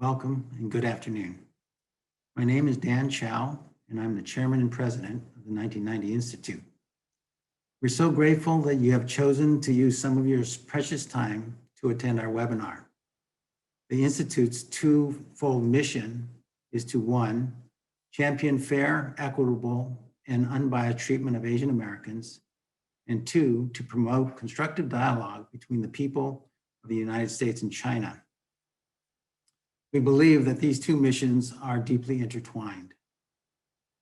welcome, and good afternoon. My name is Dan Chow, and I'm the chairman and president of the 1990 Institute. We're so grateful that you have chosen to use some of your precious time to attend our webinar. The Institute's twofold mission is to, one, champion fair, equitable, and unbiased treatment of Asian Americans, and two, to promote constructive dialogue between the people of the United States and China. We believe that these two missions are deeply intertwined.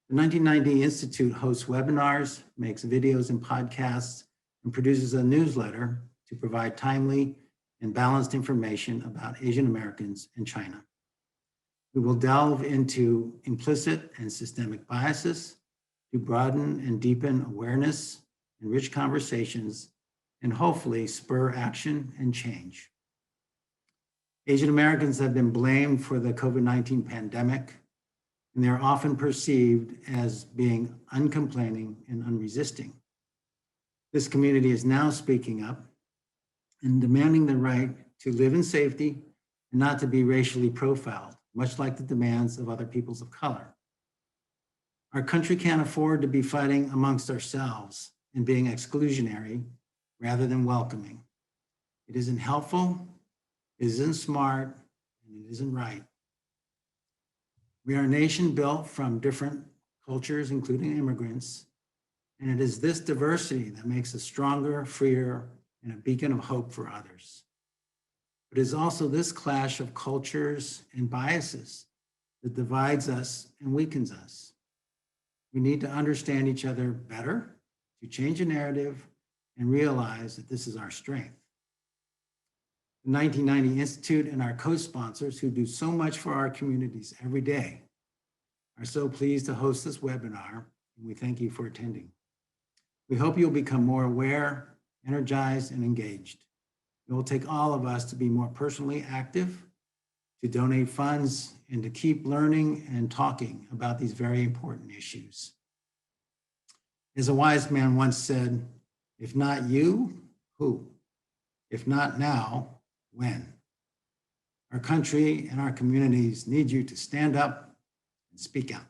The 1990 Institute hosts webinars, makes videos and podcasts, and produces a newsletter to provide timely and balanced information about Asian Americans and China. We will delve into implicit and systemic biases to broaden and deepen awareness, enrich conversations, and hopefully spur action and change. Asian Americans have been blamed for the COVID-19 pandemic, and they are often perceived as being uncomplaining and unresisting. This community is now speaking up and demanding the right to live in safety and not to be racially profiled, much like the demands of other peoples of color. Our country can't afford to be fighting amongst ourselves and being exclusionary rather than welcoming. It isn't helpful, it isn't smart, and it isn't right. We are a nation built from different cultures, including immigrants, and it is this diversity that makes us stronger, freer, and a beacon of hope for others. But it is also this clash of cultures and biases that divides us and weakens us. We need to understand each other better, to change a narrative, and realize that this is our strength. The 1990 Institute and our co-sponsors, who do so much for our communities every day, are so pleased to host this webinar, and we thank you for attending. We hope you'll become more aware, energized, and engaged. It will take all of us to be more personally active, to donate funds, and to keep learning and talking about these very important issues. As a wise man once said, if not you, who? If not now, when? Our country and our communities need you to stand up and speak out.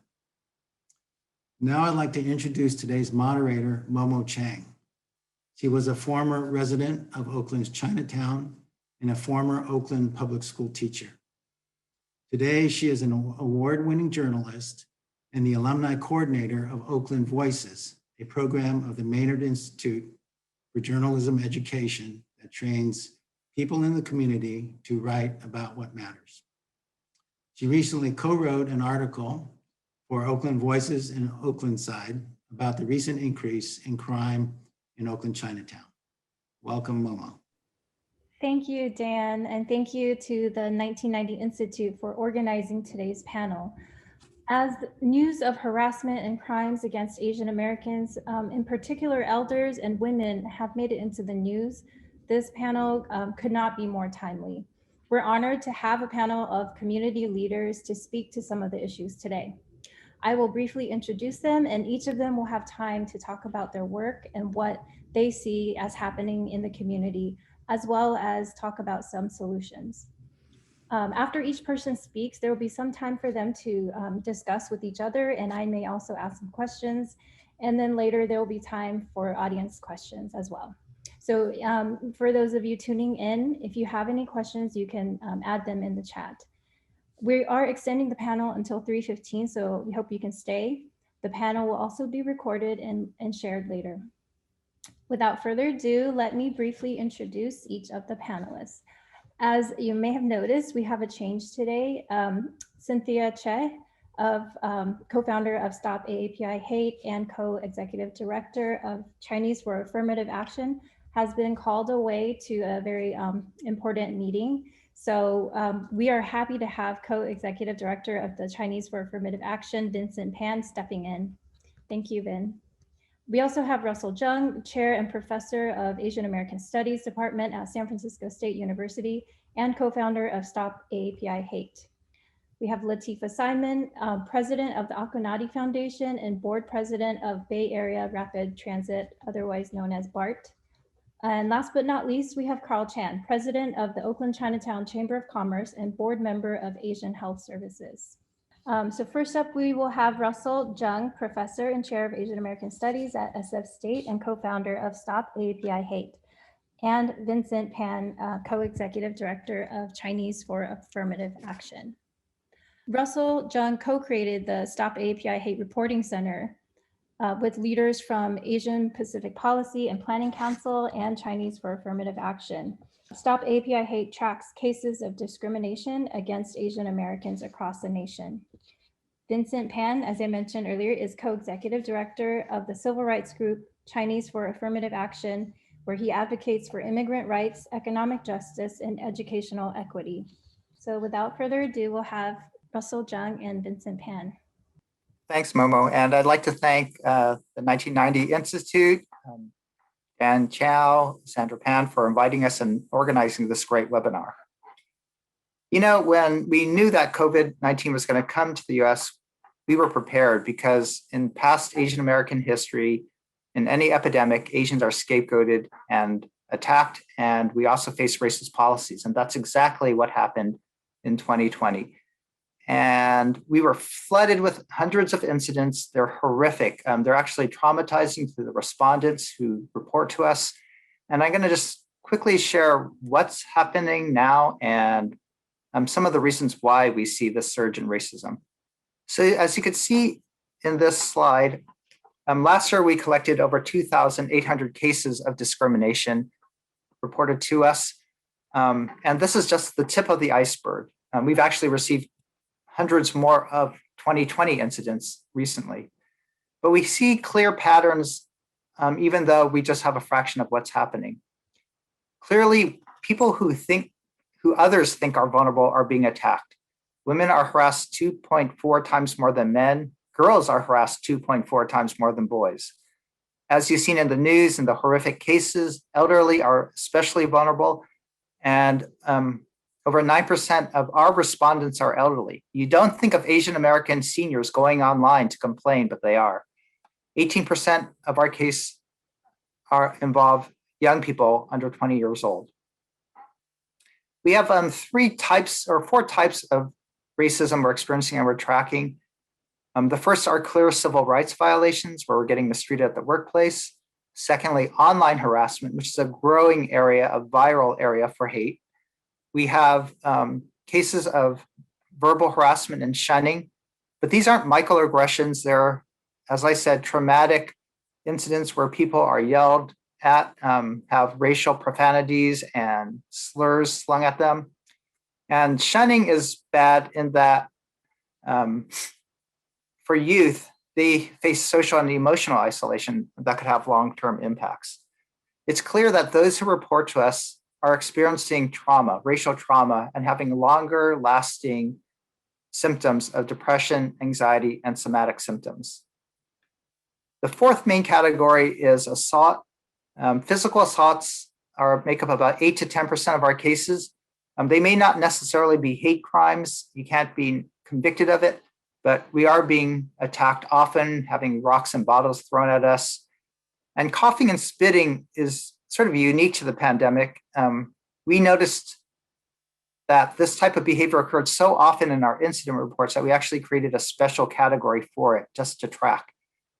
Now I'd like to introduce today's moderator, Momo Chang. She was a former resident of Oakland's Chinatown and a former Oakland public school teacher. Today, she is an award-winning journalist and the alumni coordinator of Oakland Voices, a program of the Maynard Institute for Journalism Education that trains people in the community to write about what matters. She recently co-wrote an article for Oakland Voices and Oakland Side about the recent increase in crime in Oakland Chinatown. Welcome, Momo. Thank you, Dan, and thank you to the 1990 Institute for organizing today's panel. As news of harassment and crimes against Asian Americans, in particular elders and women, have made it into the news, this panel could not be more timely. We're honored to have a panel of community leaders to speak to some of the issues today. I will briefly introduce them, and each of them will have time to talk about their work and what they see as happening in the community, as well as talk about some solutions. After each person speaks, there will be some time for them to discuss with each other, and I may also ask some questions. And then later there will be time for audience questions as well. So for those of you tuning in, if you have any questions, you can add them in the chat. We are extending the panel until 3:15, so we hope you can stay. The panel will also be recorded and shared later. Without further ado, let me briefly introduce each of the panelists. As you may have noticed, we have a change today. Cynthia Che, co-founder of Stop AAPI Hate and co-executive director of Chinese for Affirmative Action, has been called away to a very important meeting. So we are happy to have co-executive director of the Chinese for Affirmative Action, Vincent Pan, stepping in. Thank you, Vin. We also have Russell Jeung, chair and professor of Asian American Studies Department at San Francisco State University and co-founder of Stop AAPI Hate. We have Latifa Simon, president of the Akonadi Foundation and board president of Bay Area Rapid Transit, otherwise known as BART. And last but not least, we have Carl Chan, president of the Oakland Chinatown Chamber of Commerce and board member of Asian Health Services. So first up, we will have Russell Jeung, professor and chair of Asian American Studies at SF State and co-founder of Stop AAPI Hate, and Vincent Pan, co-executive director of Chinese for Affirmative Action. Russell Jeung co-created the Stop AAPI Hate Reporting Center with leaders from Asian Pacific Policy and Planning Council and Chinese for Affirmative Action. Stop AAPI Hate tracks cases of discrimination against Asian Americans across the nation. Vincent Pan, as I mentioned earlier, is co-executive director of the civil rights group Chinese for Affirmative Action, where he advocates for immigrant rights, economic justice, and educational equity. So without further ado, we'll have Russell Jeung and Vincent Pan. Thanks, Momo. And I'd like to thank the 1990 Institute, Dan Chow, Sandra Pan for inviting us and organizing this great webinar. You know, when we knew that COVID-19 was going to come to the US, we were prepared because in past Asian American history, in any epidemic, Asians are scapegoated and attacked, and we also face racist policies. And that's exactly what happened in 2020. And we were flooded with hundreds of incidents. They're horrific. They're actually traumatizing to the respondents who report to us. And I'm going to just quickly share what's happening now and some of the reasons why we see this surge in racism. So as you can see in this slide, last year we collected over 2,800 cases of discrimination reported to us. And this is just the tip of the iceberg. We've actually received hundreds more of 2020 incidents recently. But we see clear patterns, even though we just have a fraction of what's happening. Clearly, people who others think are vulnerable are being attacked. Women are harassed 2.4 times more than men. Girls are harassed 2.4 times more than boys. As you've seen in the news and the horrific cases, elderly are especially vulnerable. And over 9% of our respondents are elderly. You don't think of Asian American seniors going online to complain, but they are. 18% of our case involve young people under 20 years old. We have four types of racism we're experiencing and we're tracking. The first are clear civil rights violations, where we're getting mistreated at the workplace. Secondly, online harassment, which is a growing area, a viral area for hate. We have cases of verbal harassment and shunning, but these aren't microaggressions. They're, as I said, traumatic incidents where people are yelled at, have racial profanities and slurs slung at them. And shunning is bad in that for youth, they face social and emotional isolation that could have long-term impacts. It's clear that those who report to us are experiencing trauma, racial trauma, and having longer lasting symptoms of depression, anxiety, and somatic symptoms. The fourth main category is assault. Physical assaults make up about 8 to 10% of our cases. They may not necessarily be hate crimes. You can't be convicted of it, but we are being attacked often, having rocks and bottles thrown at us. And coughing and spitting is sort of unique to the pandemic. We noticed that this type of behavior occurred so often in our incident reports that we actually created a special category for it just to track.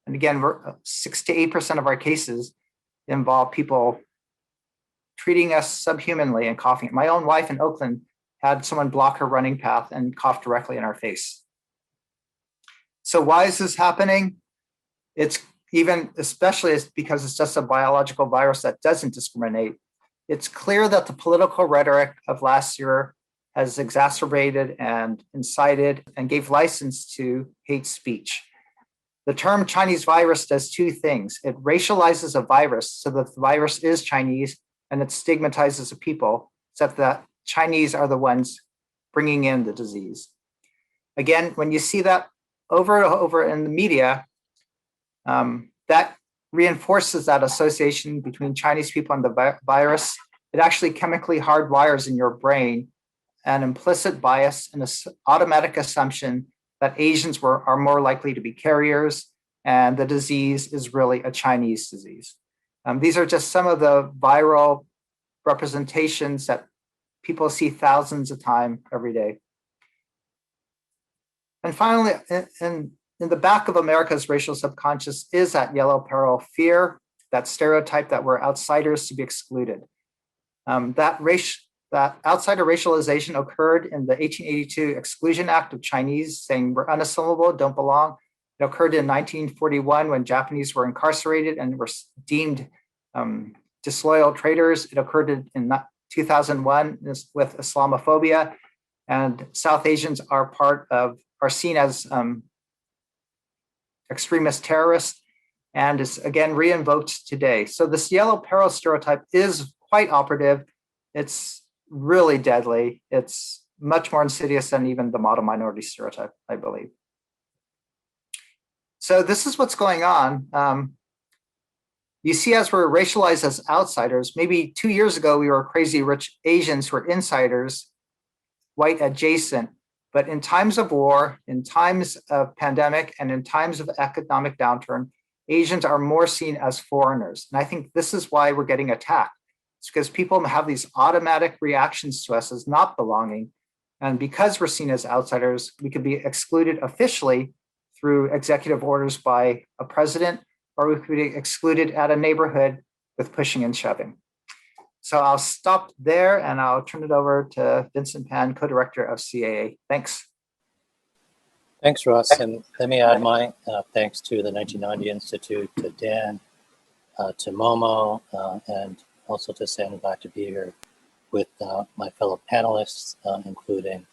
And again, 6 to 8% of our cases involve people treating us subhumanly and coughing. My own wife in Oakland had someone block her running path and cough directly in our face. So why is this happening? It's especially because it's just a biological virus that doesn't discriminate. It's clear that the political rhetoric of last year has exacerbated and incited and gave license to hate speech. The term Chinese virus does two things. It racializes a virus so that the virus is Chinese, and it stigmatizes a people, except that Chinese are the ones bringing in the disease. Again, when you see that over and over in the media, that reinforces that association between Chinese people and the virus. It actually chemically hardwires in your brain an implicit bias and an automatic assumption that Asians are more likely to be carriers, and the disease is really a Chinese disease. These are just some of the viral representations that people see thousands of times every day. And finally, in the back of America's racial subconscious is that yellow peril fear, that stereotype that we're outsiders to be excluded. That outsider racialization occurred in the 1882 Exclusion Act of Chinese, saying we're unassimilable, don't belong. It occurred in 1941 when Japanese were incarcerated and were deemed disloyal traitors. It occurred in 2001 with Islamophobia, and South Asians are seen as extremist terrorists, and is again re-invoked today. So this yellow peril stereotype is quite operative. It's really deadly. It's much more insidious than even the model minority stereotype, I believe. So this is what's going on. You see, as we're racialized as outsiders, maybe 2 years ago, we were crazy rich Asians who were insiders, white adjacent. But in times of war, in times of pandemic, and in times of economic downturn, Asians are more seen as foreigners. And I think this is why we're getting attacked. It's because people have these automatic reactions to us as not belonging. And because we're seen as outsiders, we could be excluded officially through executive orders by a president, or we could be excluded at a neighborhood with pushing and shoving. So I'll stop there and I'll turn it over to Vincent Pan, co-director of CAA. Thanks. Thanks, Russ. And let me add my thanks to the 1990 Institute, to Dan, to Momo, and also to say I'm glad to be here with my fellow panelists, including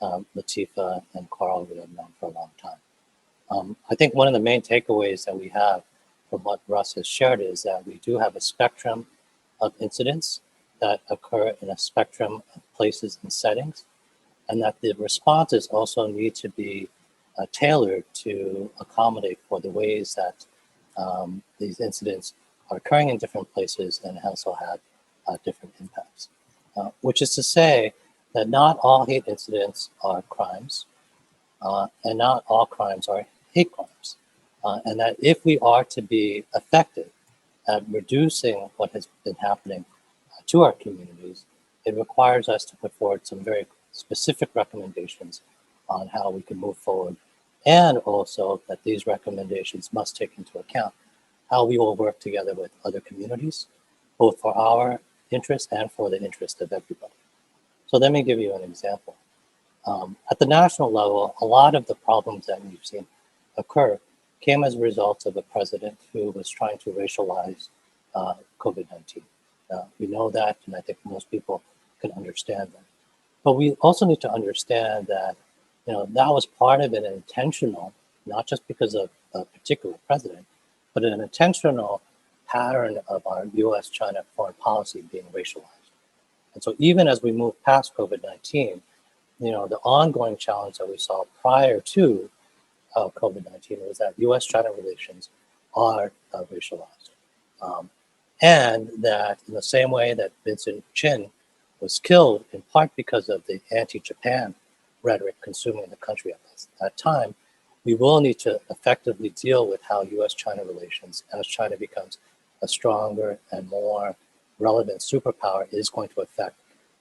Latifa and Carl, who I've known for a long time. I think one of the main takeaways that we have from what Russ has shared is that we do have a spectrum of incidents that occur in a spectrum of places and settings, and that the responses also need to be tailored to accommodate for the ways that these incidents are occurring in different places and also have different impacts. Which is to say that not all hate incidents are crimes, and not all crimes are hate crimes. And that if we are to be effective at reducing what has been happening to our communities, it requires us to put forward some very specific recommendations on how we can move forward, and also that these recommendations must take into account how we will work together with other communities, both for our interest and for the interest of everybody. So let me give you an example. At the national level, a lot of the problems that we've seen occur came as a result of a president who was trying to racialize COVID-19. We know that, and I think most people can understand that. But we also need to understand that, that was part of an intentional, not just because of a particular president, but an intentional pattern of our US-China foreign policy being racialized. And so even as we move past COVID-19, the ongoing challenge that we saw prior to COVID-19 was that US-China relations are racialized. And that in the same way that Vincent Chin was killed in part because of the anti-Japan rhetoric consuming the country at that time, we will need to effectively deal with how US-China relations, as China becomes a stronger and more relevant superpower, is going to affect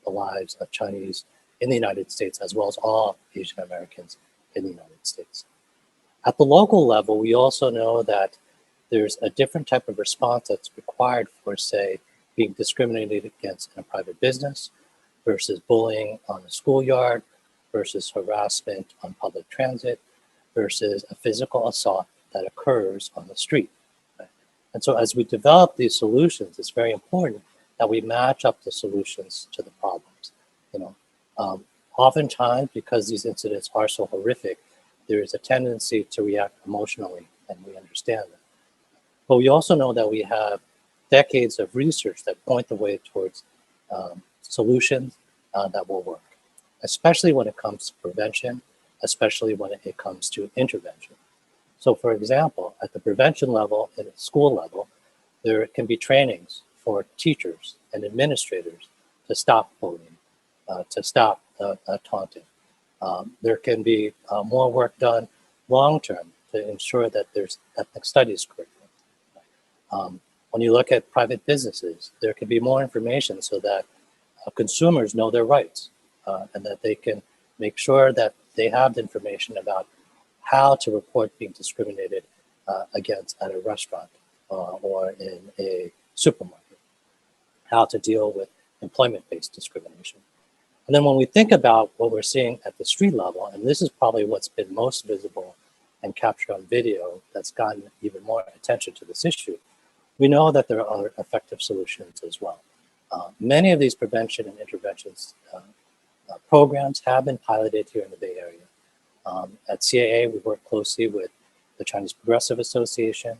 the lives of Chinese in the United States, as well as all Asian Americans in the United States. At the local level, we also know that there's a different type of response that's required for, say, being discriminated against in a private business versus bullying on the schoolyard versus harassment on public transit versus a physical assault that occurs on the street. Right? And so as we develop these solutions, it's very important that we match up the solutions to the problems. Oftentimes, because these incidents are so horrific, there is a tendency to react emotionally, and we understand that. But we also know that we have decades of research that point the way towards solutions that will work, especially when it comes to prevention, especially when it comes to intervention. So for example, at the prevention level and at school level, there can be trainings for teachers and administrators to stop bullying, to stop taunting. There can be more work done long-term to ensure that there's ethnic studies curriculum. When you look at private businesses, there can be more information so that consumers know their rights and that they can make sure that they have the information about how to report being discriminated against at a restaurant or in a supermarket, how to deal with employment-based discrimination. And then when we think about what we're seeing at the street level, and this is probably what's been most visible and captured on video that's gotten even more attention to this issue, we know that there are effective solutions as well. Many of these prevention and interventions programs have been piloted here in the Bay Area. At CAA, we work closely with the Chinese Progressive Association,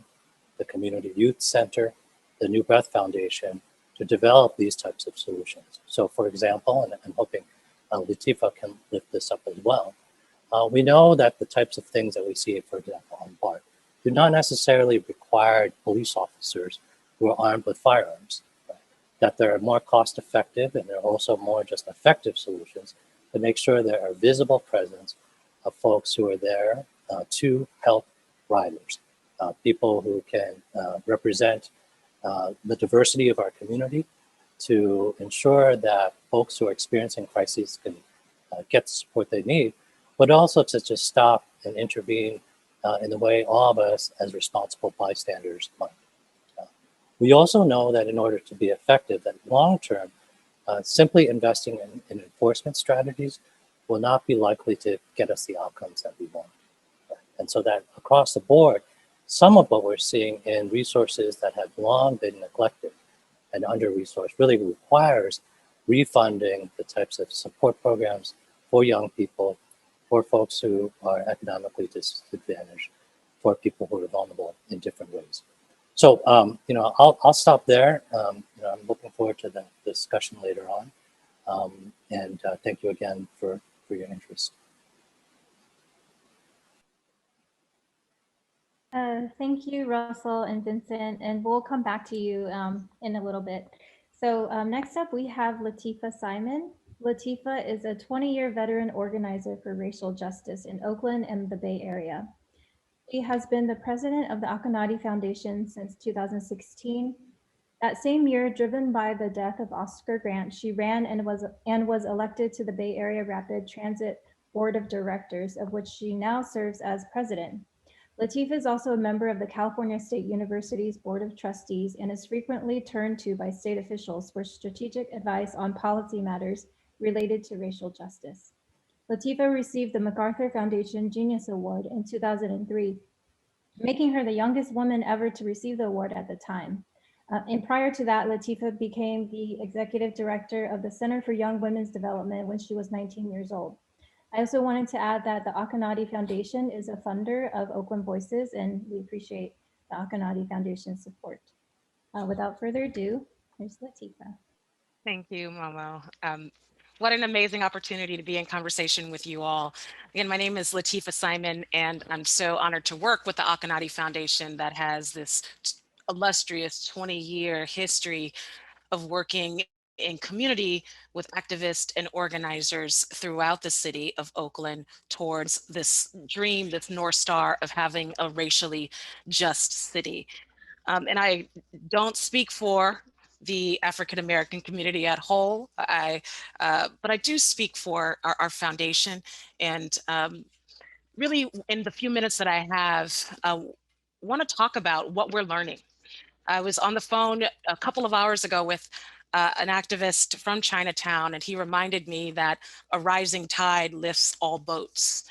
the Community Youth Center, the New Breath Foundation to develop these types of solutions. So for example, and I'm hoping Latifa can lift this up as well, we know that the types of things that we see, for example, on BART, do not necessarily require police officers who are armed with firearms, right? That they're more cost effective and they're also more just effective solutions to make sure there are visible presence of folks who are there to help riders, people who can represent the diversity of our community to ensure that folks who are experiencing crises can get the support they need, but also to just stop and intervene in the way all of us as responsible bystanders might. We also know that in order to be effective, that long-term, simply investing in enforcement strategies will not be likely to get us the outcomes that we want. And so that across the board, some of what we're seeing in resources that have long been neglected and under-resourced really requires refunding the types of support programs for young people, for folks who are economically disadvantaged, for people who are vulnerable in different ways. So, I'll stop there. I'm looking forward to the discussion later on. And thank you again for your interest. Thank you, Russell and Vincent, and we'll come back to you in a little bit. So next up, we have Latifa Simon. Latifa is a 20-year veteran organizer for racial justice in Oakland and the Bay Area. She has been the president of the Akanadi Foundation since 2016. That same year, driven by the death of Oscar Grant, she ran and was elected to the Bay Area Rapid Transit Board of Directors, of which she now serves as president. Latifa is also a member of the California State University's Board of Trustees and is frequently turned to by state officials for strategic advice on policy matters related to racial justice. Latifa received the MacArthur Foundation Genius Award in 2003, making her the youngest woman ever to receive the award at the time. And prior to that, Latifa became the executive director of the Center for Young Women's Development when she was 19 years old. I also wanted to add that the Akanadi Foundation is a funder of Oakland Voices, and we appreciate the Akanadi Foundation's support. Without further ado, here's Latifa. Thank you, Momo. What an amazing opportunity to be in conversation with you all. Again, my name is Latifa Simon, and I'm so honored to work with the Akanadi Foundation that has this illustrious 20-year history of working in community with activists and organizers throughout the city of Oakland towards this dream, this North Star of having a racially just city. And I don't speak for the African-American community at whole, but I do speak for our foundation. And really, in the few minutes that I have, want to talk about what we're learning. I was on the phone a couple of hours ago with an activist from Chinatown, and he reminded me that a rising tide lifts all boats.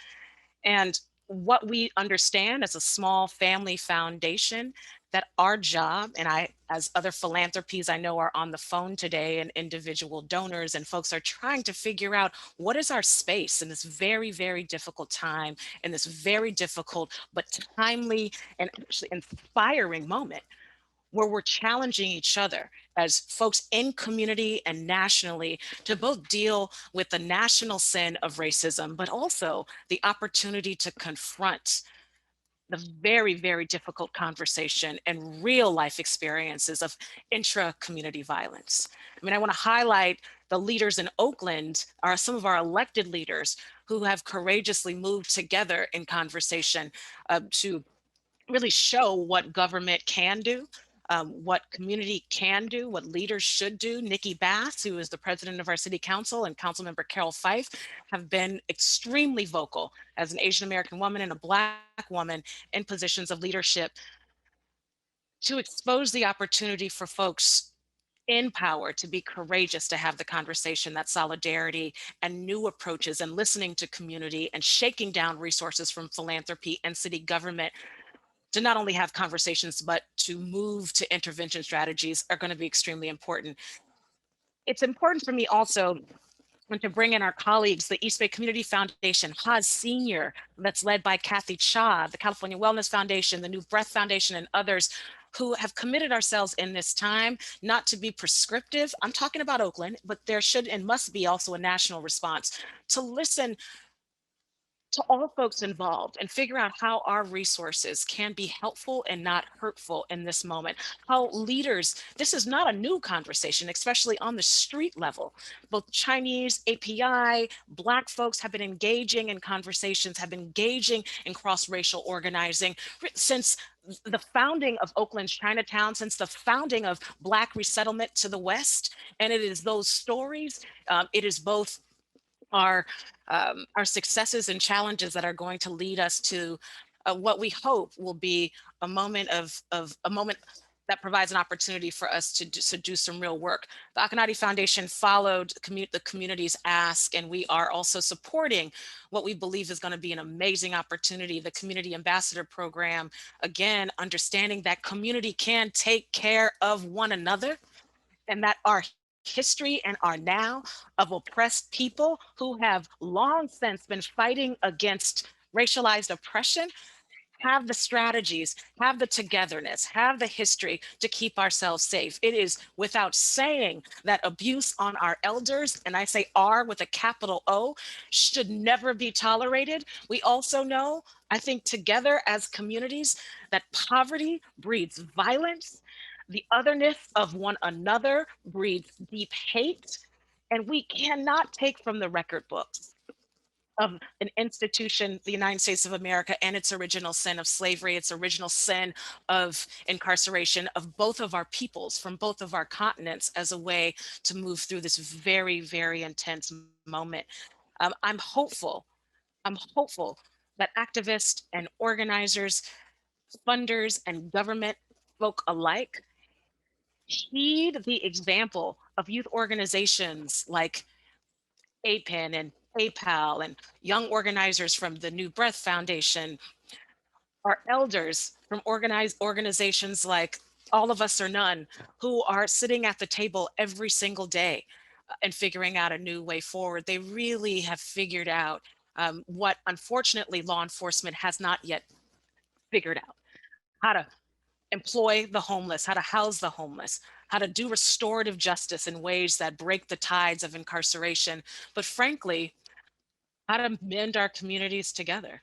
And what we understand as a small family foundation, that our job, and I, as other philanthropies I know are on the phone today, and individual donors and folks are trying to figure out what is our space in this very, very difficult time, in this very difficult but timely and actually inspiring moment, where we're challenging each other as folks in community and nationally to both deal with the national sin of racism, but also the opportunity to confront the very, very difficult conversation and real life experiences of intra-community violence. I mean, I want to highlight the leaders in Oakland are some of our elected leaders who have courageously moved together in conversation to really show what government can do, what community can do, what leaders should do. Nikki Bass, who is the president of our city council, and Councilmember Carol Fife have been extremely vocal as an Asian American woman and a Black woman in positions of leadership to expose the opportunity for folks in power to be courageous, to have the conversation, that solidarity and new approaches, and listening to community and shaking down resources from philanthropy and city government to not only have conversations, but to move to intervention strategies are going to be extremely important. It's important for me also and to bring in our colleagues, the East Bay Community Foundation, Haas Senior, that's led by Kathy Cha, the California Wellness Foundation, the New Breath Foundation, and others who have committed ourselves in this time not to be prescriptive. I'm talking about Oakland, but there should and must be also a national response to listen to all folks involved and figure out how our resources can be helpful and not hurtful in this moment. How leaders, this is not a new conversation, especially on the street level. Both Chinese, AAPI, Black folks have been engaging in conversations, have been engaging in cross-racial organizing since the founding of Oakland's Chinatown, since the founding of Black resettlement to the West. And it is those stories, it is both our successes and challenges that are going to lead us to what we hope will be a moment of a moment that provides an opportunity for us to do some real work. The Akhenaten Foundation followed the community's ask, and we are also supporting what we believe is going to be an amazing opportunity, the Community Ambassador Program. Again, understanding that community can take care of one another, and that our history and our now of oppressed people who have long since been fighting against racialized oppression have the strategies, have the togetherness, have the history to keep ourselves safe. It is without saying that abuse on our elders, and I say R with a capital O, should never be tolerated. We also know, I think together as communities, that poverty breeds violence. The otherness of one another breeds deep hate, and we cannot take from the record books of an institution, the United States of America, and its original sin of slavery, its original sin of incarceration of both of our peoples from both of our continents as a way to move through this very, very intense moment. I'm hopeful that activists and organizers, funders and government folk alike heed the example of youth organizations like APIN and PayPal and young organizers from the New Breath Foundation, our elders from organized organizations like All of Us or None, who are sitting at the table every single day and figuring out a new way forward. They really have figured out what unfortunately law enforcement has not yet figured out: how to employ the homeless, how to house the homeless, how to do restorative justice in ways that break the tides of incarceration, but frankly, how to mend our communities together.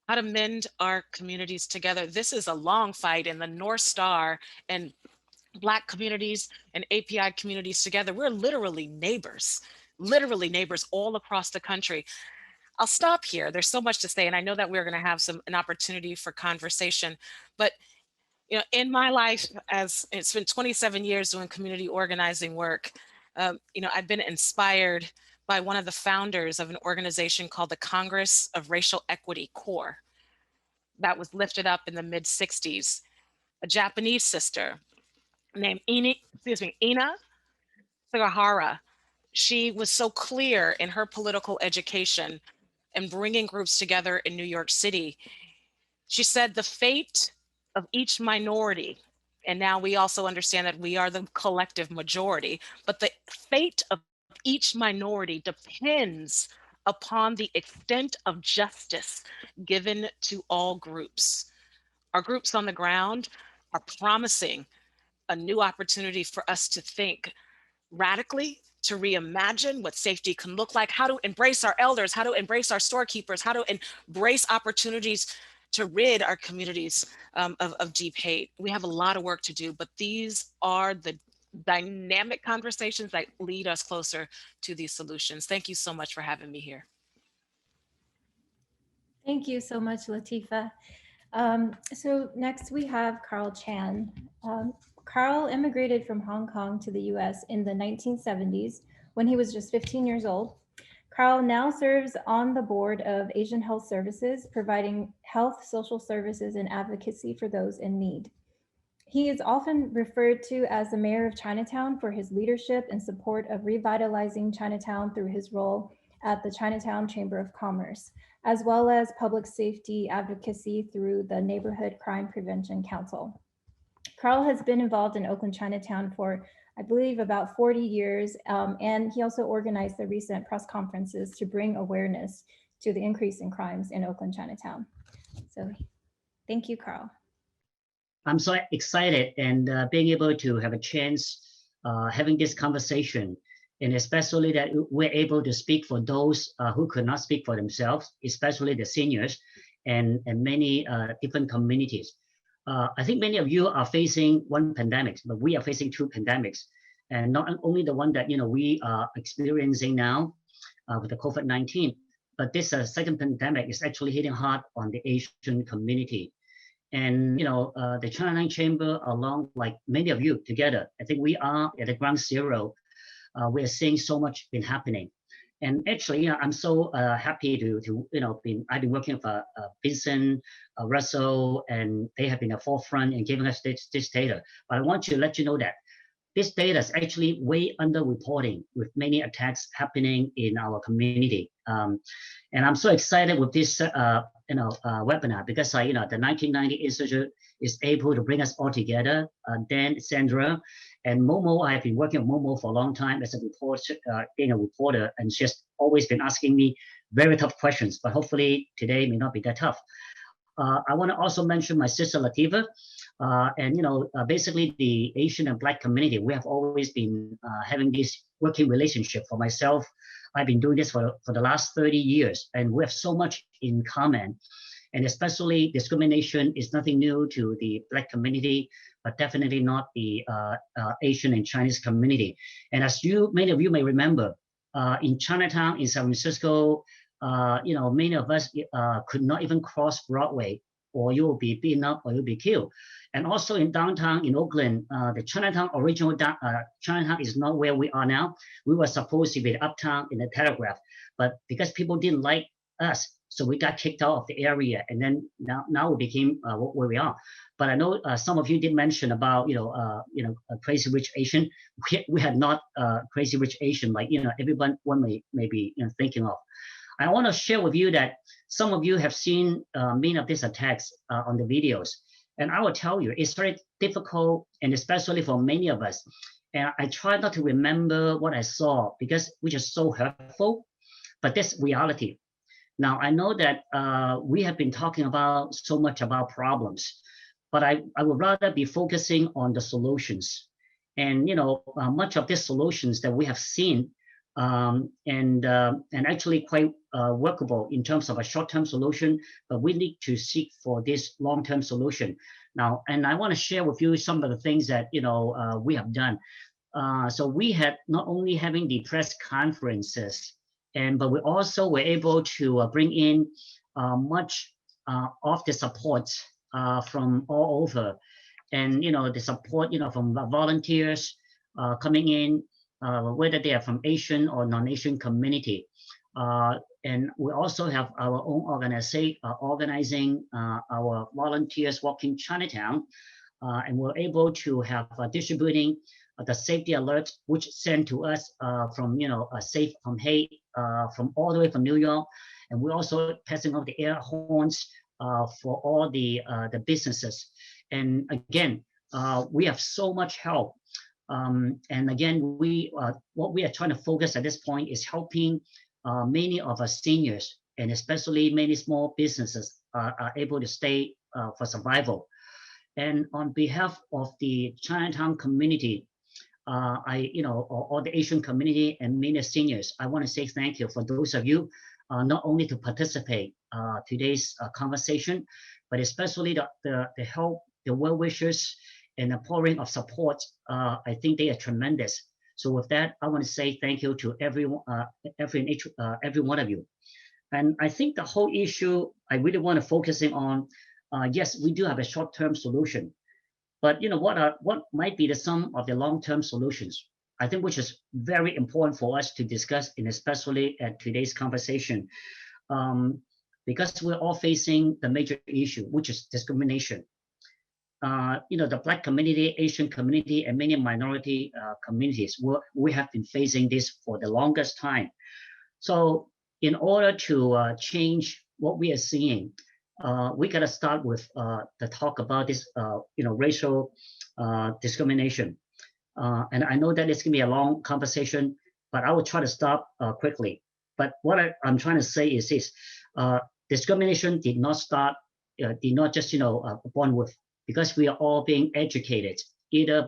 How to mend our communities together. This is a long fight, and the North Star and Black communities and API communities together, we're literally neighbors all across the country. I'll stop here. There's so much to say, and I know that we're going to have an opportunity for conversation, but in my life, as it's been 27 years doing community organizing work, I've been inspired by one of the founders of an organization called the Congress of Racial Equity, CORE, that was lifted up in the mid-60s. A Japanese sister named Ina Sagahara. She was so clear in her political education and bringing groups together in New York City. She said the fate of each minority, and now we also understand that we are the collective majority, but the fate of each minority depends upon the extent of justice given to all groups. Our groups on the ground are promising a new opportunity for us to think radically, to reimagine what safety can look like, how to embrace our elders, how to embrace our storekeepers, how to embrace opportunities to rid our communities of deep hate. We have a lot of work to do, but these are the dynamic conversations that lead us closer to these solutions. Thank you so much for having me here. Thank you so much, Latifa. So next we have Carl Chan. Carl immigrated from Hong Kong to the US in the 1970s when he was just 15 years old. Carl now serves on the board of Asian Health Services, providing health, social services, and advocacy for those in need. He is often referred to as the mayor of Chinatown for his leadership and support of revitalizing Chinatown through his role at the Chinatown Chamber of Commerce, as well as public safety advocacy through the Neighborhood Crime Prevention Council. Carl has been involved in Oakland Chinatown for, I believe, about 40 years, and he also organized the recent press conferences to bring awareness to the increase in crimes in Oakland Chinatown. So thank you, Carl. I'm so excited and being able to have a chance having this conversation, and especially that we're able to speak for those who could not speak for themselves, especially the seniors and many different communities. I think many of you are facing one pandemic, but we are facing two pandemics, and not only the one that we are experiencing now with the COVID-19, but this second pandemic is actually hitting hard on the Asian community. And the Chinatown Chamber, along like many of you together, I think we are at the ground zero. We're seeing so much been happening, and actually, I'm so happy to I've been working with Vincent, Russell, and they have been at the forefront in giving us this data. But I want to let you know that this data is actually way underreporting with many attacks happening in our community. And I'm so excited with this webinar because the 1990 Institute is able to bring us all together. Dan, Sandra, and Momo. I've been working with Momo for a long time as a being a reporter, and she's always been asking me very tough questions. But hopefully today may not be that tough. I want to also mention my sister Latifa. Basically the Asian and Black community, we have always been having this working relationship. For myself, I've been doing this for the last 30 years, and we have so much in common. And especially discrimination is nothing new to the Black community, but definitely not the Asian and Chinese community. And as many of you may remember, in Chinatown, in San Francisco, many of us could not even cross Broadway, or you will be beaten up or you'll be killed. And also in downtown in Oakland, the Chinatown, original Chinatown is not where we are now. We were supposed to be uptown in the Telegraph, but because people didn't like us, so we got kicked out of the area, and then now we became where we are. But I know some of you did mention about Crazy Rich Asian. We had not Crazy Rich Asian like everyone may be thinking of. I want to share with you that some of you have seen many of these attacks on the videos. And I will tell you, it's very difficult, and especially for many of us. And I try not to remember what I saw because which is so hurtful, but that's reality. Now, I know that we have been talking about so much about problems, but I would rather be focusing on the solutions. And, much of these solutions that we have seen and actually quite workable in terms of a short-term solution, but we need to seek for this long-term solution. Now, and I want to share with you some of the things that, we have done. So we had not only having the press conferences, but we also were able to bring in much of the support from all over. And, the support, from volunteers coming in, whether they are from Asian or non-Asian community. And we also have our own organizing our volunteers walking Chinatown. And we're able to have distributing the safety alerts, which sent to us from, safe from hate, from all the way from New York. And we're also passing out the air horns for all the businesses. And again, we have so much help. And again, what we are trying to focus at this point is helping many of our seniors, and especially many small businesses are able to stay for survival. And on behalf of the Chinatown community, all the Asian community and many seniors, I want to say thank you for those of you not only to participate today's conversation, but especially the help, the well wishers, and the pouring of support. I think they are tremendous. So with that, I want to say thank you to every one of you. And I think the whole issue I really want to focus on yes, we do have a short-term solution, but what might be the sum of the long-term solutions? I think which is very important for us to discuss, and especially at today's conversation, because we're all facing the major issue, which is discrimination. The Black community, Asian community, and many minority communities, we have been facing this for the longest time. So in order to change what we are seeing, we got to start with the talk about this, racial discrimination. And I know that it's going to be a long conversation, but I will try to stop quickly. But what I'm trying to say is this: discrimination did not just born with, because we are all being educated either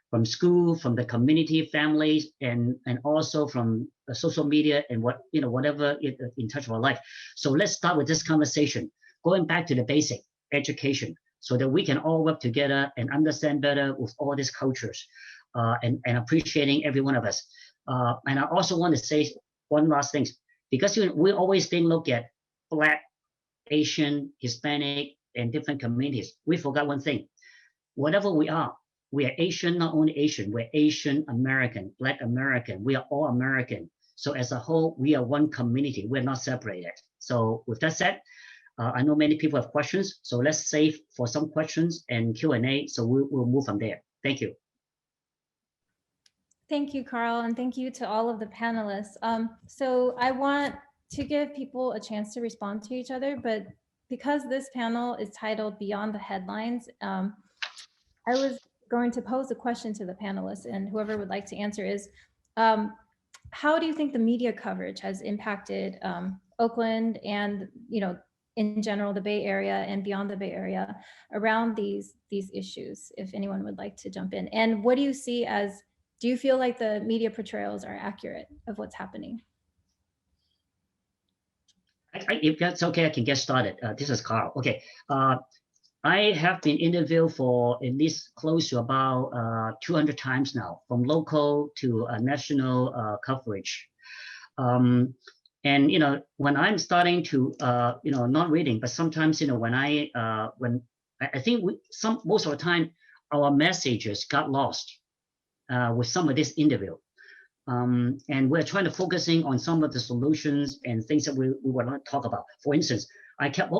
from school, from the community, families, and also from social media and whatever in touch with our life. So let's start with this conversation, going back to the basic education, so that we can all work together and understand better with all these cultures, and appreciating every one of us. And I also want to say one last thing, because we always think look at Black, Asian, Hispanic, and different communities. We forgot one thing: whatever we are Asian, not only Asian, we're Asian American, Black American, we are all American. So as a whole, we are one community, we're not separated. So with that said, I know many people have questions, so let's save for some questions and Q&A, so we'll move from there. Thank you. Thank you, Carl, and thank you to all of the panelists. So I want to give people a chance to respond to each other, but because this panel is titled Beyond the Headlines, I was going to pose a question to the panelists, and whoever would like to answer is, how do you think the media coverage has impacted Oakland and, in general, the Bay Area and beyond the Bay Area around these issues, if anyone would like to jump in? And what do you see as, do you feel like the media portrayals are accurate of what's happening? If that's okay, I can get started. This is Carl. Okay. I have been interviewed for at least close to about 200 times now, from local to national coverage. And when I'm starting to not reading, but sometimes when I think most of the time our messages got lost with some of this interview. And we're trying to focusing on some of the solutions and things that we want to talk about. For instance, I kept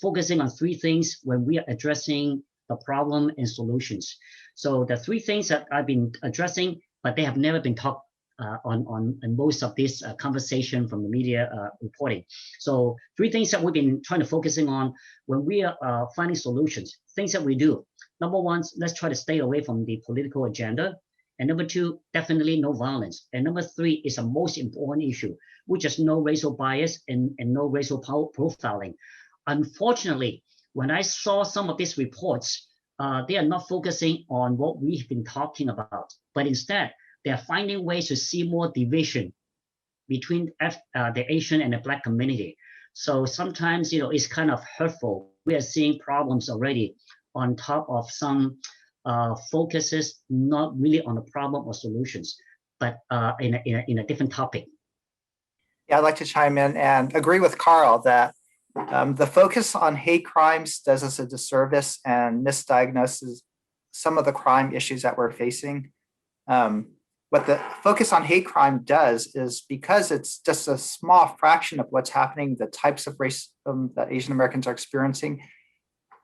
focusing on three things when we are addressing the problem and solutions. So the three things that I've been addressing, but they have never been talked on most of this conversation from the media reporting. So three things that we've been trying to focusing on when we are finding solutions, things that we do. Number one, let's try to stay away from the political agenda. And number two, definitely no violence. And number three is the most important issue, which is no racial bias and no racial profiling. Unfortunately, when I saw some of these reports, they are not focusing on what we've been talking about, but instead they are finding ways to see more division between the Asian and the Black community. So sometimes, it's kind of hurtful. We are seeing problems already on top of some focuses not really on the problem or solutions, but in a different topic. Yeah, I'd like to chime in and agree with Carl that the focus on hate crimes does us a disservice and misdiagnoses some of the crime issues that we're facing. What the focus on hate crime does is, because it's just a small fraction of what's happening, the types of racism that Asian Americans are experiencing,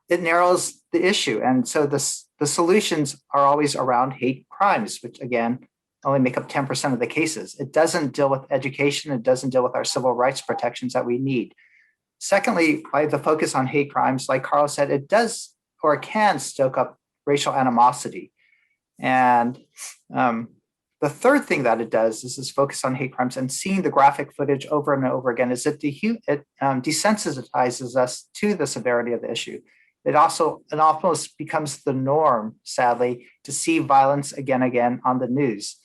it narrows the issue. And so the solutions are always around hate crimes, which again, only make up 10% of the cases. It doesn't deal with education. It doesn't deal with our civil rights protections that we need. Secondly, by the focus on hate crimes, like Carl said, it does or can stoke up racial animosity. And the third thing that it does is this focus on hate crimes and seeing the graphic footage over and over again is it desensitizes us to the severity of the issue. It almost becomes the norm, sadly, to see violence again on the news.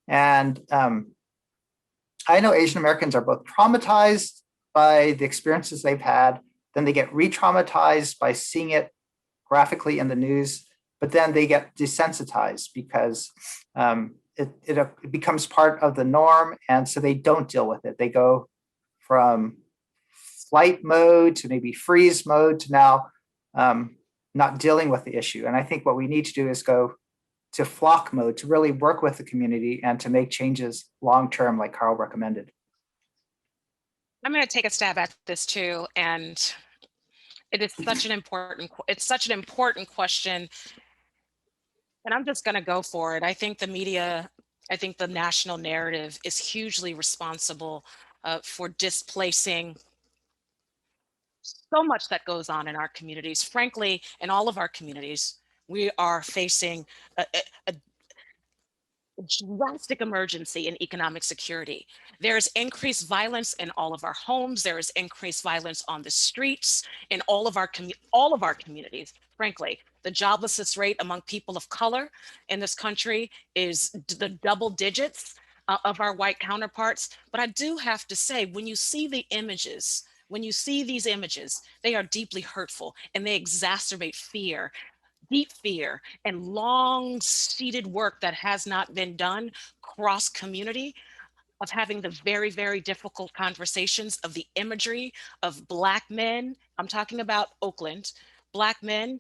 And I know Asian Americans are both traumatized by the experiences they've had, then they get re-traumatized by seeing it graphically in the news, but then they get desensitized because it becomes part of the norm, and so they don't deal with it. They go from flight mode to maybe freeze mode to now not dealing with the issue. And I think what we need to do is go to flock mode to really work with the community and to make changes long-term like Carl recommended. I'm going to take a stab at this too. And it is such an important, it's such an important question. And I'm just going to go for it. I think the media, I think the national narrative is hugely responsible for displacing so much that goes on in our communities. Frankly, in all of our communities, we are facing a drastic emergency in economic security. There is increased violence in all of our homes. There is increased violence on the streets in all of our communities. Frankly, the joblessness rate among people of color in this country is the double digits of our white counterparts. But I do have to say, when you see the images, when you see these images, they are deeply hurtful and they exacerbate fear, deep fear, and long-seated work that has not been done cross community of having the very, very difficult conversations of the imagery of Black men. I'm talking about Oakland, Black men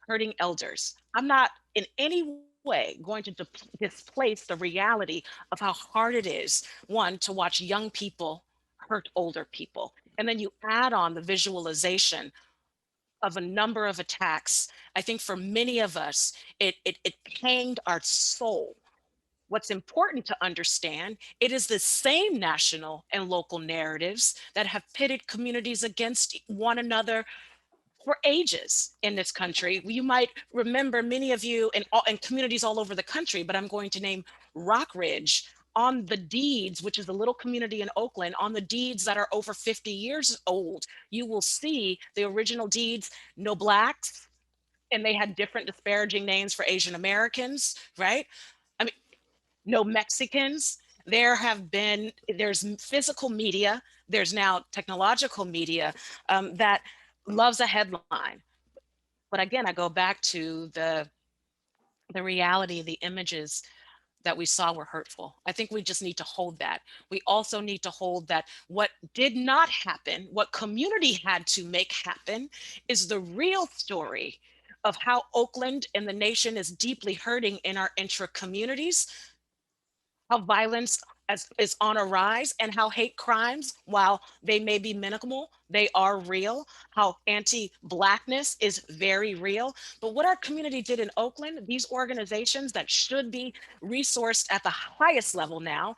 hurting elders. I'm not in any way going to displace the reality of how hard it is, one, to watch young people hurt older people. And then you add on the visualization of a number of attacks. I think for many of us, it panged our soul. What's important to understand, it is the same national and local narratives that have pitted communities against one another for ages in this country. You might remember, many of you in communities all over the country, but I'm going to name Rock Ridge on the deeds, which is a little community in Oakland, on the deeds that are over 50 years old. You will see the original deeds, no Blacks, and they had different disparaging names for Asian Americans, right? I mean, no Mexicans. There's physical media, there's now technological media that loves a headline. But again, I go back to the reality, the images that we saw were hurtful. I think we just need to hold that. We also need to hold that what did not happen, what community had to make happen, is the real story of how Oakland and the nation is deeply hurting in our intra-communities, how violence is on a rise, and how hate crimes, while they may be minimal, they are real, how anti-Blackness is very real. But what our community did in Oakland, these organizations that should be resourced at the highest level now,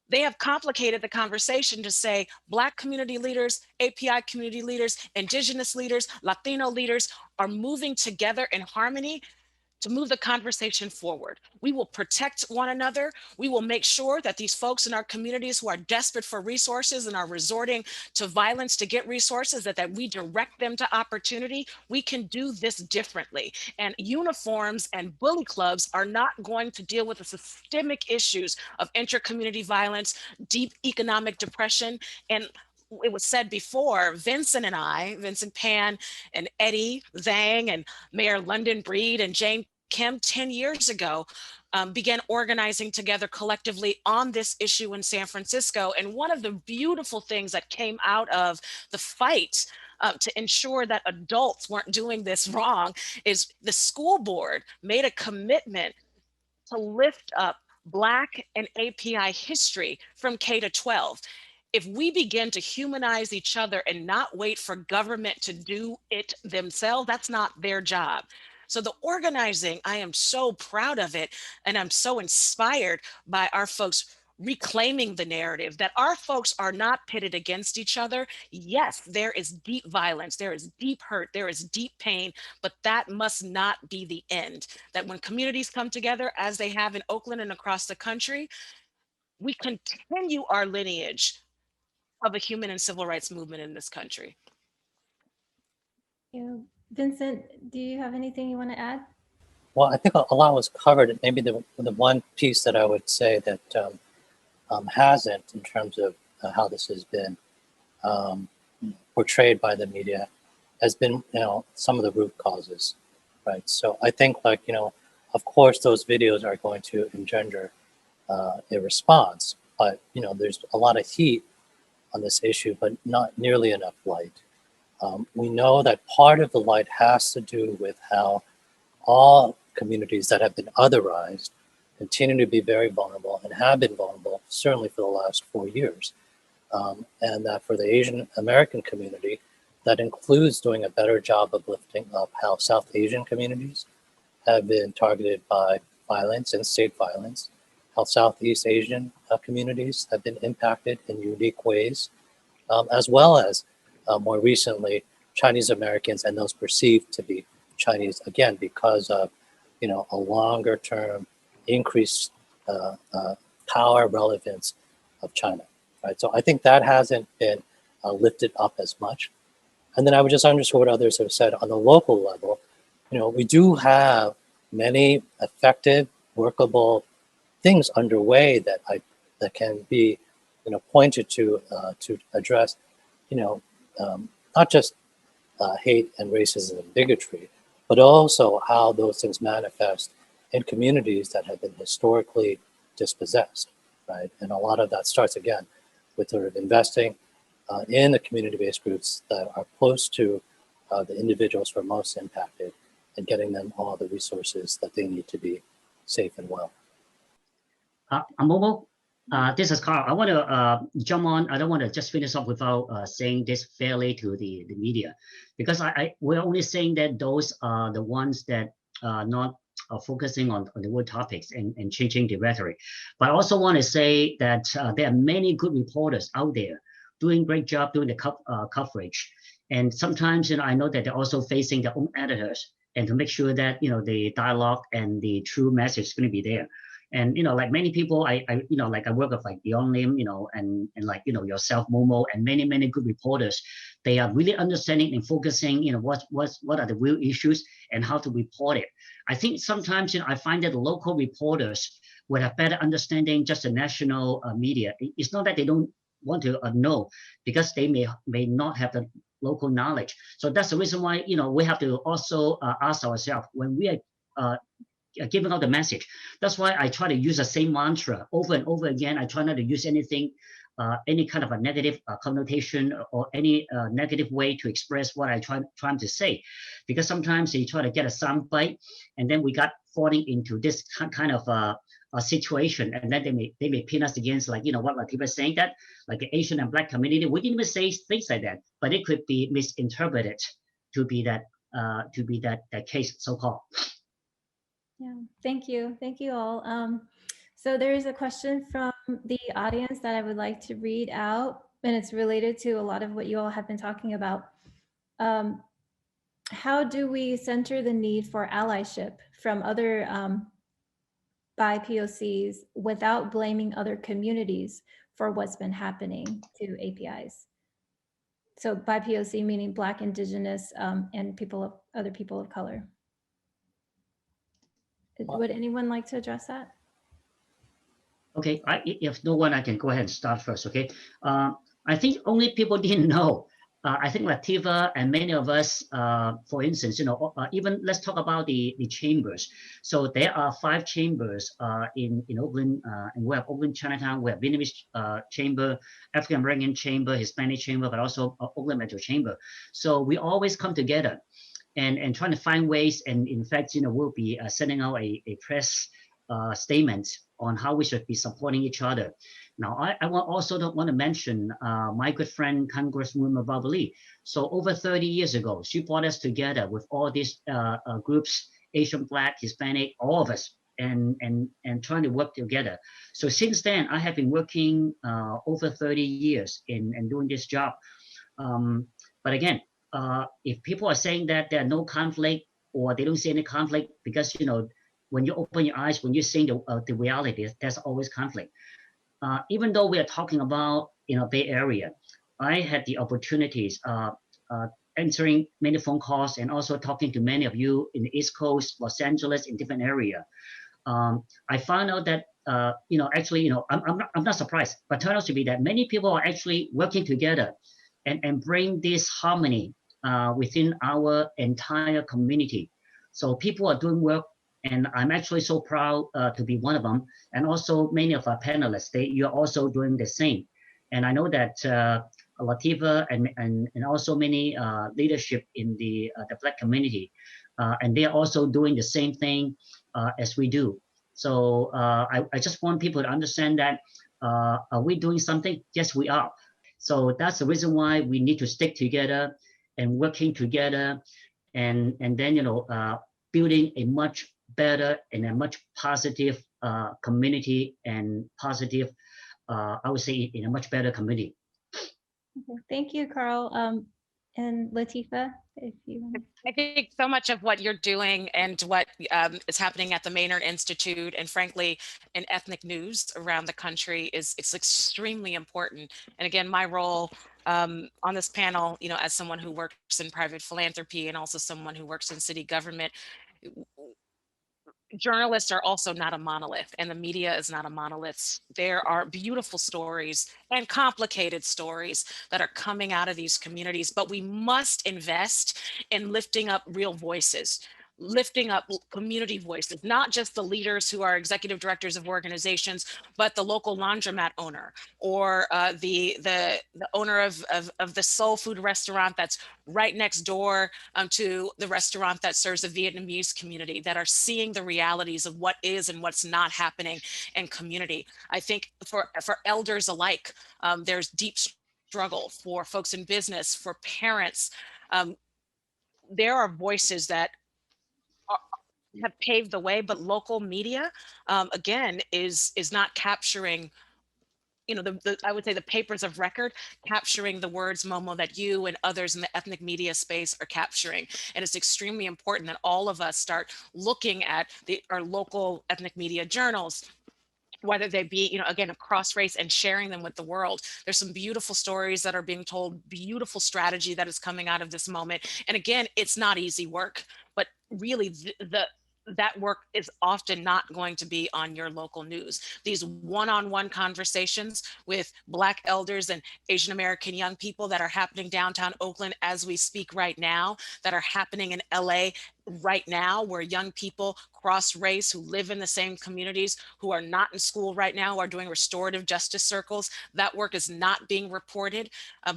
they have complicated the conversation to say Black community leaders, API community leaders, Indigenous leaders, Latino leaders are moving together in harmony to move the conversation forward. We will protect one another. We will make sure that these folks in our communities who are desperate for resources and are resorting to violence to get resources, that we direct them to opportunity. We can do this differently. And uniforms and bully clubs are not going to deal with the systemic issues of intra-community violence, deep economic depression, and it was said before, Vincent Pan and Eddie Zhang and Mayor London Breed and Jane Kim 10 years ago began organizing together collectively on this issue in San Francisco. And one of the beautiful things that came out of the fight to ensure that adults weren't doing this wrong is the school board made a commitment to lift up Black and API history from K to 12. If we begin to humanize each other and not wait for government to do it themselves, that's not their job. So the organizing, I am so proud of it. And I'm so inspired by our folks reclaiming the narrative that our folks are not pitted against each other. Yes, there is deep violence, there is deep hurt, there is deep pain, but that must not be the end. That when communities come together, as they have in Oakland and across the country, we continue our lineage of a human and civil rights movement in this country. Vincent, do you have anything you want to add? Well, I think a lot was covered. Maybe the one piece that I would say that hasn't, in terms of how this has been portrayed by the media, has been, some of the root causes, right? So I think, of course, those videos are going to engender a response, but there's a lot of heat on this issue, but not nearly enough light. We know that part of the light has to do with how all communities that have been otherized continue to be very vulnerable and have been vulnerable, certainly for the last 4 years. And that for the Asian American community, that includes doing a better job of lifting up how South Asian communities have been targeted by violence and state violence, how Southeast Asian communities have been impacted in unique ways, as well as more recently, Chinese Americans and those perceived to be Chinese, again, because of a longer term increased power relevance of China, right? So I think that hasn't been lifted up as much. And then I would just underscore what others have said on the local level. We do have many effective, workable things underway that can be, pointed to address, not just hate and racism and bigotry, but also how those things manifest in communities that have been historically dispossessed, right? And a lot of that starts again with sort of investing in the community-based groups that are close to the individuals who are most impacted and getting them all the resources that they need to be safe and well. Momo, this is Carl. I want to jump on. I don't want to just finish up without saying this fairly to the media, because we're only saying that those are the ones that are not focusing on the word topics and changing the rhetoric. But I also want to say that there are many good reporters out there doing great job doing the coverage. And sometimes, I know that they're also facing their own editors, and to make sure that, the dialogue and the true message is going to be there. And, like many people, I work with like Beyond Lim, and like, yourself, Momo, and many, many good reporters. They are really understanding and focusing, what are the real issues and how to report it. I think sometimes, I find that the local reporters would have better understanding just the national media. It's not that they don't want to know, because they may not have the local knowledge. So that's the reason why, we have to also ask ourselves when we are giving out the message. That's why I try to use the same mantra over and over again. I try not to use anything, any kind of a negative connotation or any negative way to express what I trying to say, because sometimes you try to get a sound bite, and then we got falling into this kind of a situation, and then they may pin us against, like, what people are saying, that like the Asian and Black community, we didn't even say things like that, but it could be misinterpreted to be that case, so-called. Yeah, thank you all. So there is a question from the audience that I would like to read out, and it's related to a lot of what you all have been talking about. How do we center the need for allyship from other BIPOCs without blaming other communities for what's been happening to APIs? So BIPOC meaning Black, Indigenous, and other people of color. Would anyone like to address that? Okay, if no one, I can go ahead and start first, okay? I think only people didn't know. I think Latifah and many of us, for instance, even let's talk about the chambers. So there are 5 chambers in Oakland, and we have Oakland Chinatown, we have Vietnamese chamber, African American chamber, Hispanic chamber, but also Oakland Metro chamber. So we always come together and trying to find ways, and in fact, we'll be sending out a press statement on how we should be supporting each other. Now, I also don't want to mention my good friend, Congresswoman Barbara Lee. So over 30 years ago, she brought us together with all these groups, Asian, Black, Hispanic, all of us, and trying to work together. So since then, I have been working over 30 years in doing this job. But again, if people are saying that there are no conflict, or they don't see any conflict, because when you open your eyes, when you're seeing the reality, there's always conflict. Even though we are talking about Bay Area, I had the opportunities answering many phone calls and also talking to many of you in the East Coast, Los Angeles, in different area. I found out that actually I'm not surprised, but turned out to be that many people are actually working together and bring this harmony within our entire community. So people are doing work, and I'm actually so proud to be one of them. And also many of our panelists, you're also doing the same. And I know that Latifa and also many leadership in the Black community. And they are also doing the same thing as we do. So I just want people to understand that are we doing something? Yes, we are. So that's the reason why we need to stick together and working together and then, building a much better and a much positive community and positive, I would say, in a much better community. Okay, thank you, Carl. And Latifa, if you want. I think so much of what you're doing and what is happening at the Maynard Institute and frankly in ethnic news around the country it's extremely important. And again, my role on this panel, as someone who works in private philanthropy and also someone who works in city government, journalists are also not a monolith and the media is not a monolith. There are beautiful stories and complicated stories that are coming out of these communities, but we must invest in lifting up real voices, lifting up community voices, not just the leaders who are executive directors of organizations, but the local laundromat owner or the owner of the soul food restaurant that's right next door to the restaurant that serves the Vietnamese community, that are seeing the realities of what is and what's not happening in community. I think for elders alike, there's deep struggle for folks in business, for parents. There are voices that have paved the way, but local media, again, is not capturing, I would say the papers of record, capturing the words, Momo, that you and others in the ethnic media space are capturing. And it's extremely important that all of us start looking at our local ethnic media journals, whether they be, again, across race, and sharing them with the world. There's some beautiful stories that are being told, beautiful strategy that is coming out of this moment. And again, it's not easy work, but really that work is often not going to be on your local news. These one-on-one conversations with Black elders and Asian American young people that are happening downtown Oakland as we speak right now, that are happening in LA right now, where young people cross race who live in the same communities, who are not in school right now, are doing restorative justice circles. That work is not being reported,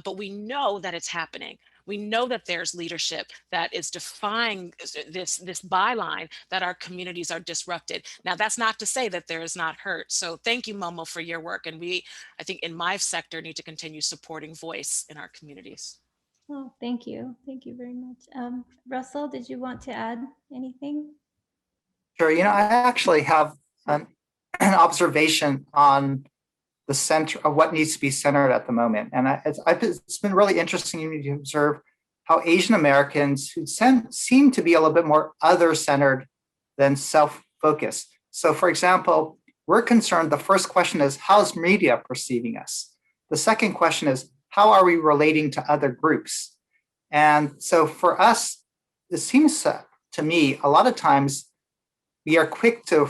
but we know that it's happening. We know that there's leadership that is defying this byline that our communities are disrupted. Now, that's not to say that there is not hurt. So thank you, Momo, for your work. And I think in my sector, need to continue supporting voice in our communities. Oh, thank you. Thank you very much. Russell, did you want to add anything? Sure. I actually have an observation on the center of what needs to be centered at the moment. And it's been really interesting to observe how Asian Americans who seem to be a little bit more other-centered than self-focused. So for example, we're concerned, the first question is, how's media perceiving us? The second question is, how are we relating to other groups? And so for us, it seems to me, a lot of times we are quick to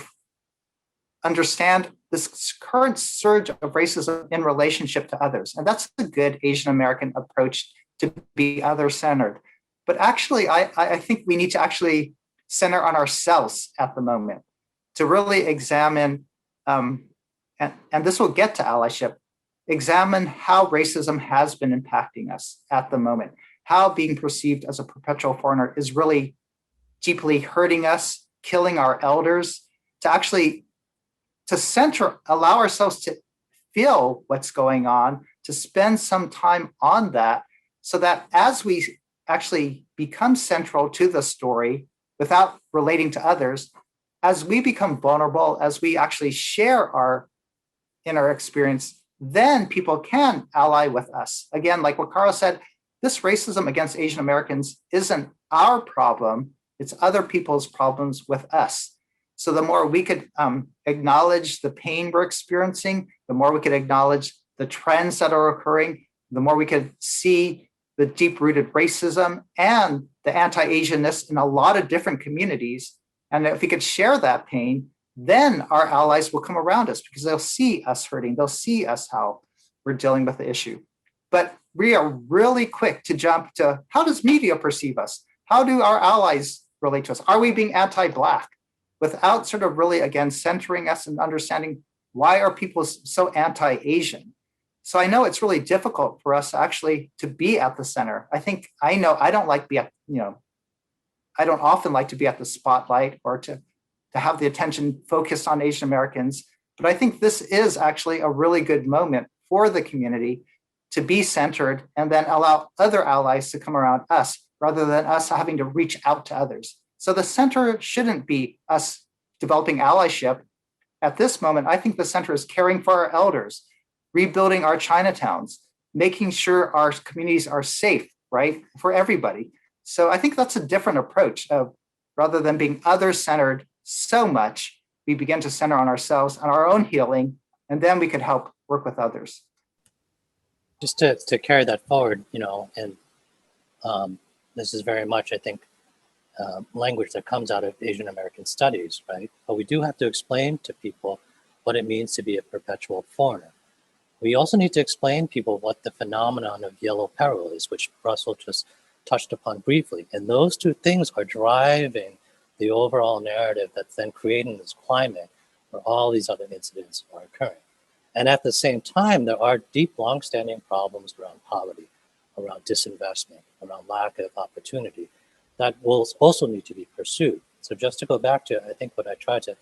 understand this current surge of racism in relationship to others. And that's a good Asian American approach to be other-centered. But actually, I think we need to actually center on ourselves at the moment to really examine, and this will get to allyship, examine how racism has been impacting us at the moment, how being perceived as a perpetual foreigner is really deeply hurting us, killing our elders, to actually allow ourselves to feel what's going on, to spend some time on that, so that as we actually become central to the story without relating to others, as we become vulnerable, as we actually share our inner experience, then people can ally with us. Again, like what Carl said, this racism against Asian Americans isn't our problem, it's other people's problems with us. So the more we could acknowledge the pain we're experiencing, the more we could acknowledge the trends that are occurring, the more we could see the deep-rooted racism and the anti-Asianness in a lot of different communities. And if we could share that pain, then our allies will come around us because they'll see us hurting. They'll see us how we're dealing with the issue. But we are really quick to jump to, how does media perceive us? How do our allies relate to us? Are we being anti-Black? Without sort of really, again, centering us and understanding, why are people so anti-Asian? So I know it's really difficult for us actually to be at the center. I know I don't like be at, I don't often like to be at the spotlight or to have the attention focused on Asian Americans. But I think this is actually a really good moment for the community to be centered and then allow other allies to come around us rather than us having to reach out to others. So the center shouldn't be us developing allyship. At this moment, I think the center is caring for our elders, rebuilding our Chinatowns, making sure our communities are safe, right, for everybody. So I think that's a different approach of rather than being other-centered so much, we begin to center on ourselves and our own healing, and then we could help work with others. Just to carry that forward, and this is very much, I think, language that comes out of Asian American studies, right? But we do have to explain to people what it means to be a perpetual foreigner. We also need to explain to people what the phenomenon of yellow peril is, which Russell just touched upon briefly. And those two things are driving the overall narrative that's then creating this climate where all these other incidents are occurring. And at the same time, there are deep, longstanding problems around poverty, around disinvestment, around lack of opportunity that will also need to be pursued. So just to go back to, I think what I tried to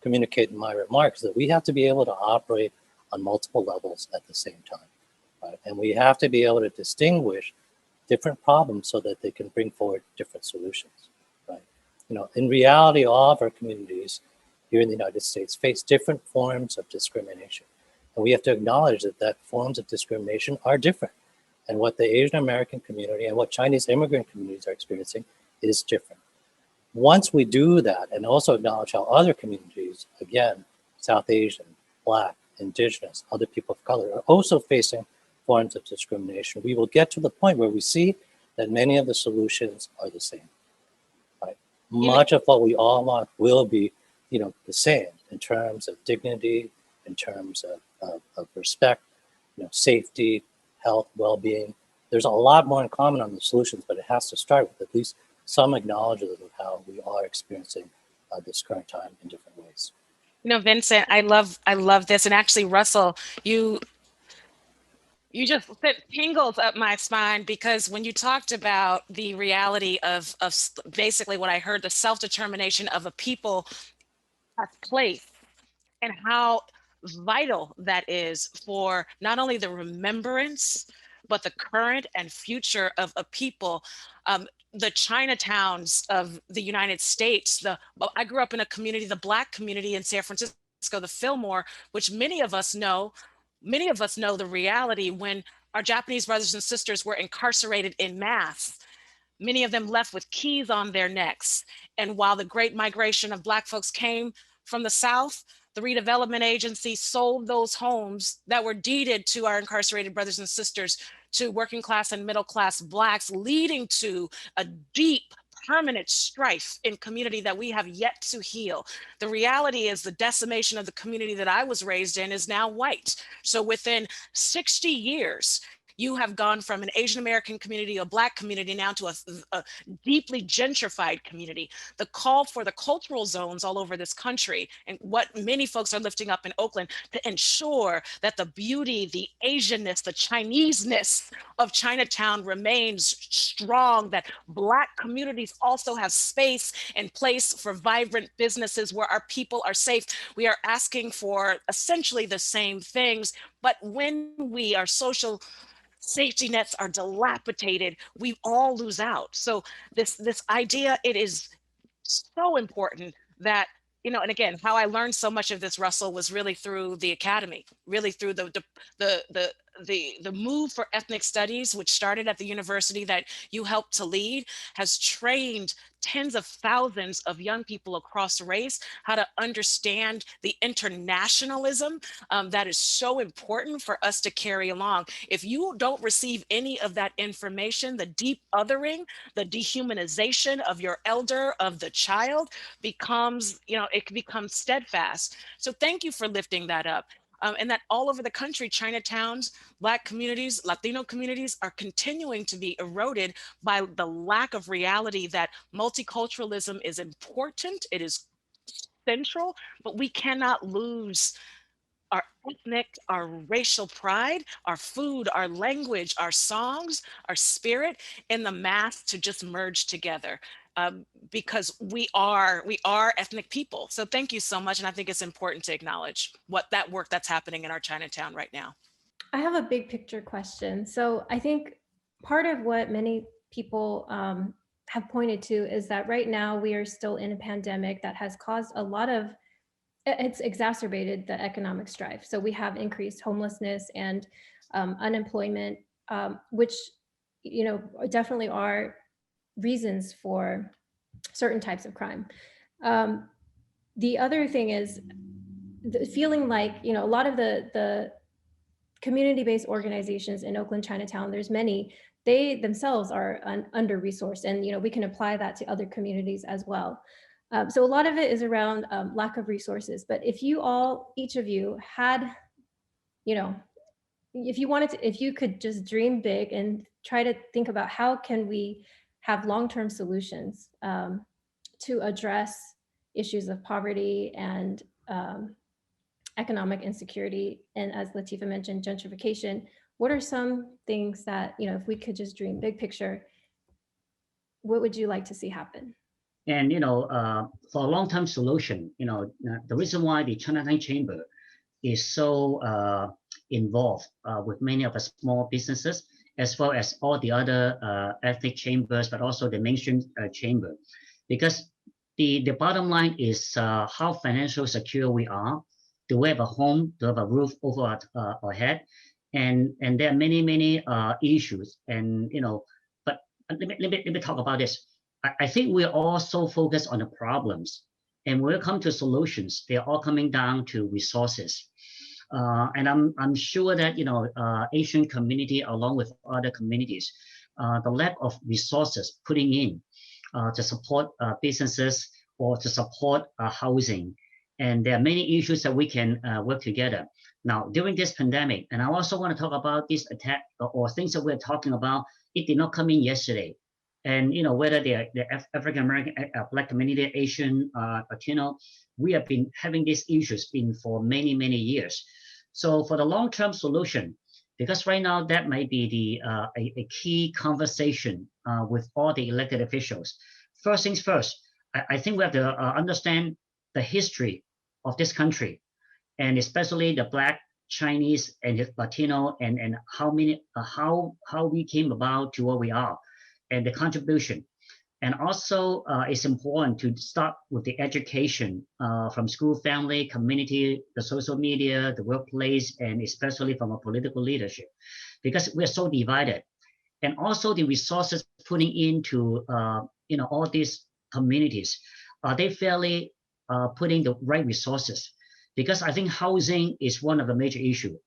communicate in my remarks, that we have to be able to operate on multiple levels at the same time, right? And we have to be able to distinguish different problems so that they can bring forward different solutions, right? In reality, all of our communities here in the United States face different forms of discrimination. And we have to acknowledge that forms of discrimination are different. And what the Asian American community and what Chinese immigrant communities are experiencing is different. Once we do that and also acknowledge how other communities, again, South Asian, Black, Indigenous, other people of color, are also facing forms of discrimination, we will get to the point where we see that many of the solutions are the same, right? Much of what we all want will be, the same in terms of dignity, in terms of respect, safety, health, well-being. There's a lot more in common on the solutions, but it has to start with at least some acknowledgement of how we are experiencing this current time in different ways. Vincent, I love this. And actually, Russell, you just sent tingles up my spine, because when you talked about the reality of basically what I heard, the self-determination of a people at place, and how vital that is for not only the remembrance, but the current and future of a people. The Chinatowns of the United States, I grew up in a community, the Black community in San Francisco, the Fillmore, which many of us know the reality when our Japanese brothers and sisters were incarcerated in mass. Many of them left with keys on their necks. And while the great migration of Black folks came from the South, the redevelopment agency sold those homes that were deeded to our incarcerated brothers and sisters to working class and middle class Blacks, leading to a deep, permanent strife in community that we have yet to heal. The reality is the decimation of the community that I was raised in is now white. So within 60 years, you have gone from an Asian American community, a Black community, now to a deeply gentrified community. The call for the cultural zones all over this country, and what many folks are lifting up in Oakland, to ensure that the beauty, the Asianness, the Chineseness of Chinatown remains strong, that Black communities also have space and place for vibrant businesses where our people are safe. We are asking for essentially the same things, but when our social safety nets are dilapidated, we all lose out. So this idea, it is so important that, and again, how I learned so much of this, Russell, was really through the academy, really through the move for ethnic studies, which started at the university that you helped to lead, has trained tens of thousands of young people across race how to understand the internationalism that is so important for us to carry along. If you don't receive any of that information, the deep othering, the dehumanization of your elder, of the child, becomes, it becomes steadfast. So thank you for lifting that up. And that all over the country, Chinatowns, Black communities, Latino communities are continuing to be eroded by the lack of reality that multiculturalism is important, it is central, but we cannot lose our ethnic, our racial pride, our food, our language, our songs, our spirit, and the math to just merge together. Because we are ethnic people. So thank you so much. And I think it's important to acknowledge what that work that's happening in our Chinatown right now. I have a big picture question. So I think part of what many people have pointed to is that right now we are still in a pandemic that has caused a lot of, it's exacerbated the economic strife. So we have increased homelessness and unemployment, which, you know, definitely are reasons for certain types of crime. The other thing is the feeling like, you know, a lot of the community-based organizations in Oakland, Chinatown, there's many, they themselves are under-resourced, and, you know, we can apply that to other communities as well. So a lot of it is around lack of resources. But if you all, each of you had, you know, if you wanted to, if you could just dream big and try to think about how can we have long-term solutions to address issues of poverty and economic insecurity, and as Latifa mentioned, gentrification, what are some things that, you know, if we could just dream big picture, what would you like to see happen? And, you know, for a long-term solution, you know, the reason why the Chinatown Chamber is so involved with many of the small businesses, as well as all the other ethnic chambers, but also the mainstream chamber, because the bottom line is how financially secure we are. Do we have a home? Do we have a roof over our head? And there are many issues. And, you know, but let me talk about this. I think we're all so focused on the problems, and when we come to solutions, they're all coming down to resources. And I'm sure that, you know, Asian community, along with other communities, the lack of resources putting in to support businesses or to support housing. And there are many issues that we can work together. Now, during this pandemic, and I also want to talk about this attack or things that we're talking about, it did not come in yesterday. And, you know, whether they're the African-American, Black community, Asian, Latino, we have been having these issues for many years. So for the long-term solution, because right now that might be a key conversation with all the elected officials. First things first, I think we have to understand the history of this country, and especially the Black, Chinese, and Latino, and how we came about to where we are, and the contribution. And also, it's important to start with the education from school, family, community, the social media, the workplace, and especially from a political leadership, because we're so divided. And also the resources putting into you know, all these communities, are they fairly putting the right resources? Because I think housing is one of the major issues.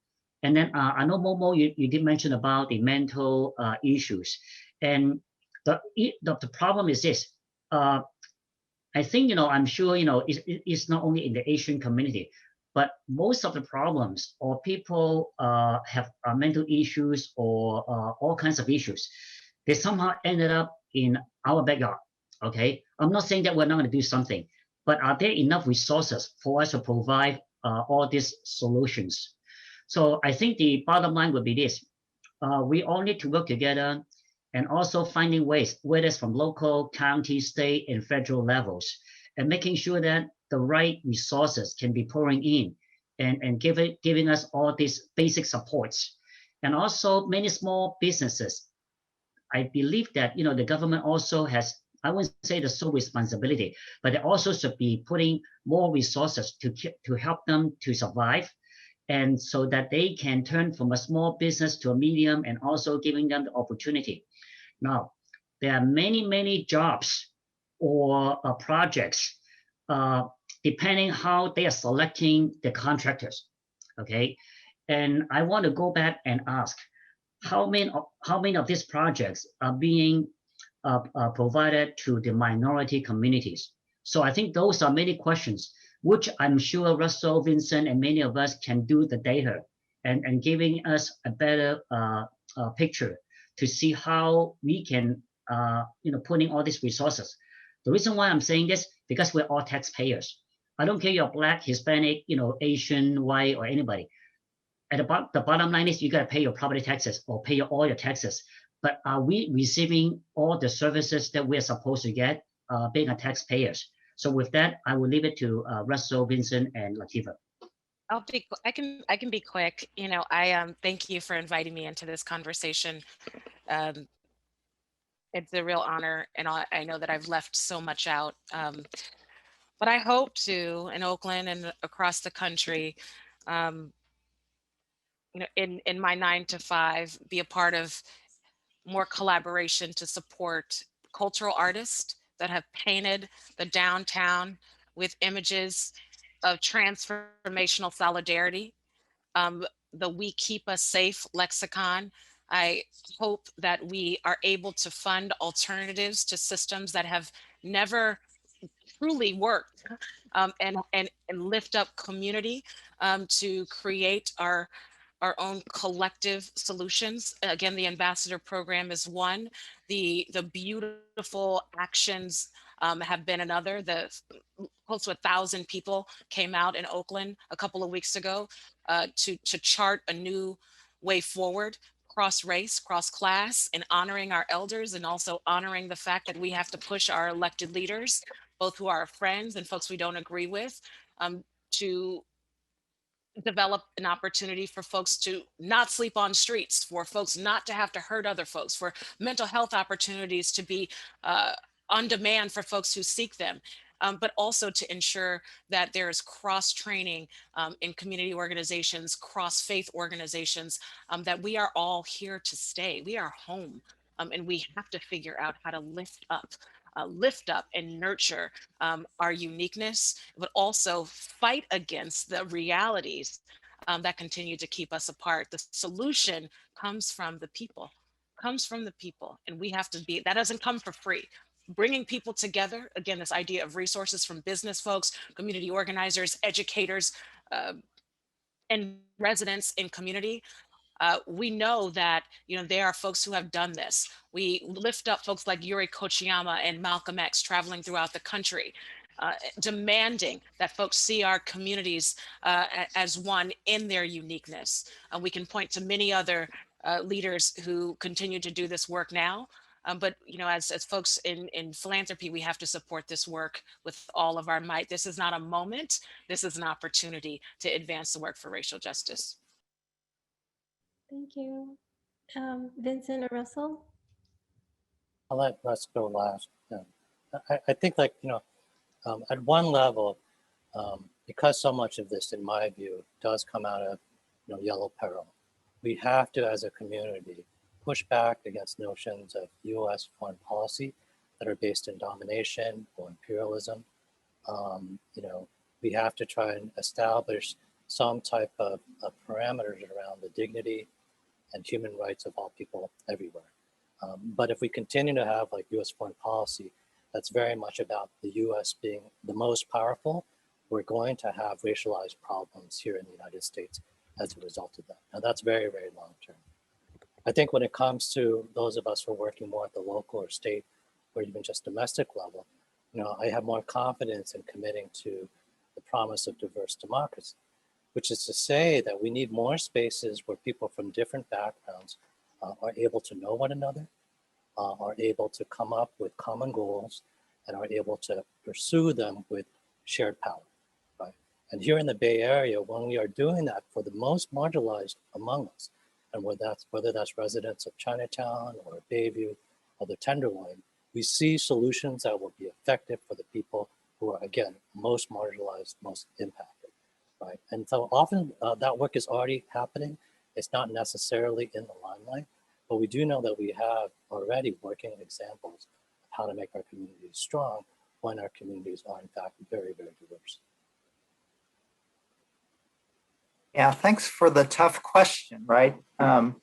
And then I know, Momo, you did mention about the mental issues. And the problem is this. I think, you know, I'm sure, you know, it's not only in the Asian community, but most of the problems or people have mental issues or all kinds of issues. They somehow ended up in our backyard, okay? I'm not saying that we're not gonna do something, but are there enough resources for us to provide all these solutions? So I think the bottom line would be this. We all need to work together, and also finding ways, whether it's from local, county, state, and federal levels, and making sure that the right resources can be pouring in and giving us all these basic supports. And also many small businesses, I believe that, you know, the government also has, I wouldn't say the sole responsibility, but they also should be putting more resources to help them to survive, and so that they can turn from a small business to a medium, and also giving them the opportunity. Now, there are many jobs or projects, depending how they are selecting the contractors, okay? And I want to go back and ask, how many of these projects are being provided to the minority communities? So I think those are many questions, which I'm sure Russell, Vincent, and many of us can do the data and giving us a better picture to see how we can, you know, put in all these resources. The reason why I'm saying this, because we're all taxpayers. I don't care you're black, Hispanic, Asian, white, or anybody. At the bottom line is you got to pay your property taxes or pay all your taxes. But are we receiving all the services that we're supposed to get, being a taxpayers? So with that, I will leave it to Russell, Vincent, and Latifah. I can be quick. I thank you for inviting me into this conversation. It's a real honor, and I know that I've left so much out. But I hope to, in Oakland and across the country, in my 9 to 5, be a part of more collaboration to support cultural artists that have painted the downtown with images of transformational solidarity. The We Keep Us Safe lexicon. I hope that we are able to fund alternatives to systems that have never truly worked, and lift up community, to create our own collective solutions. Again, the ambassador program is one. The beautiful actions have been another. The close to 1,000 people came out in Oakland a couple of weeks ago to chart a new way forward, cross race, cross class, and honoring our elders, and also honoring the fact that we have to push our elected leaders, both who are our friends and folks we don't agree with, to develop an opportunity for folks to not sleep on streets, for folks not to have to hurt other folks, for mental health opportunities to be on demand for folks who seek them, but also to ensure that there's cross-training in community organizations, cross-faith organizations, that we are all here to stay. We are home, and we have to figure out how to lift up and nurture our uniqueness, but also fight against the realities that continue to keep us apart. The solution comes from the people, and we have to be, that doesn't come for free. Bringing people together, again, this idea of resources from business folks, community organizers, educators, and residents in community. We know that there are folks who have done this. We lift up folks like Yuri Kochiyama and Malcolm X traveling throughout the country, demanding that folks see our communities as one in their uniqueness. We can point to many other leaders who continue to do this work now. But as folks in philanthropy, we have to support this work with all of our might. This is not a moment. This is an opportunity to advance the work for racial justice. Thank you. Vincent or Russell? I'll let Russ go last. I think at one level, because so much of this, in my view, does come out of yellow peril, we have to, as a community, push back against notions of U.S. foreign policy that are based in domination or imperialism. We have to try and establish some type of parameters around the dignity and human rights of all people everywhere. But if we continue to have U.S. foreign policy that's very much about the U.S. being the most powerful, we're going to have racialized problems here in the United States as a result of that. Now that's very, very long term. I think when it comes to those of us who are working more at the local or state or even just domestic level, I have more confidence in committing to the promise of diverse democracy, which is to say that we need more spaces where people from different backgrounds are able to know one another, are able to come up with common goals, and are able to pursue them with shared power, right? And here in the Bay Area, when we are doing that for the most marginalized among us, and whether that's residents of Chinatown or Bayview or the Tenderloin, we see solutions that will be effective for the people who are, again, most marginalized, most impacted, right? And so often that work is already happening. It's not necessarily in the limelight, but we do know that we have already working examples of how to make our communities strong when our communities are in fact very, very diverse. Yeah, thanks for the tough question, right? And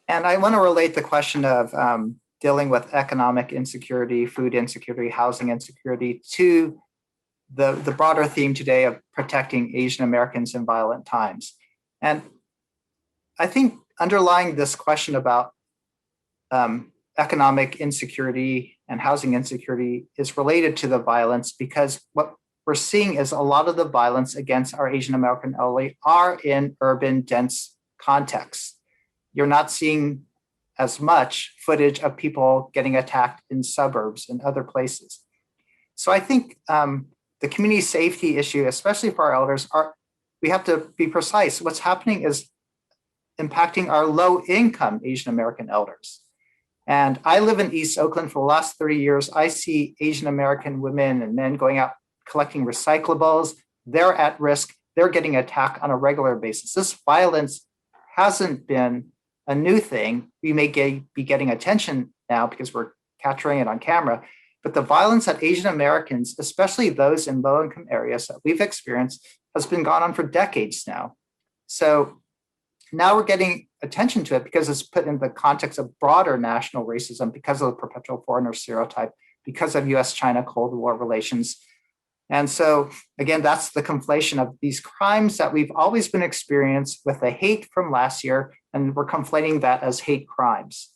I want to relate the question of dealing with economic insecurity, food insecurity, housing insecurity to the broader theme today of protecting Asian Americans in violent times. And I think underlying this question about economic insecurity and housing insecurity is related to the violence, because what we're seeing is a lot of the violence against our Asian American elderly are in urban, dense contexts. You're not seeing as much footage of people getting attacked in suburbs and other places. So I think the community safety issue, especially for our elders, we have to be precise. What's happening is impacting our low-income Asian American elders. And I live in East Oakland for the last 30 years. I see Asian American women and men going out collecting recyclables. They're at risk. They're getting attacked on a regular basis. This violence hasn't been a new thing. We may be getting attention now because we're capturing it on camera, but the violence that Asian Americans, especially those in low-income areas that we've experienced, has been going on for decades now. So now we're getting attention to it because it's put in the context of broader national racism because of the perpetual foreigner stereotype, because of US-China Cold War relations. And so, again, that's the conflation of these crimes that we've always been experienced with the hate from last year, and we're conflating that as hate crimes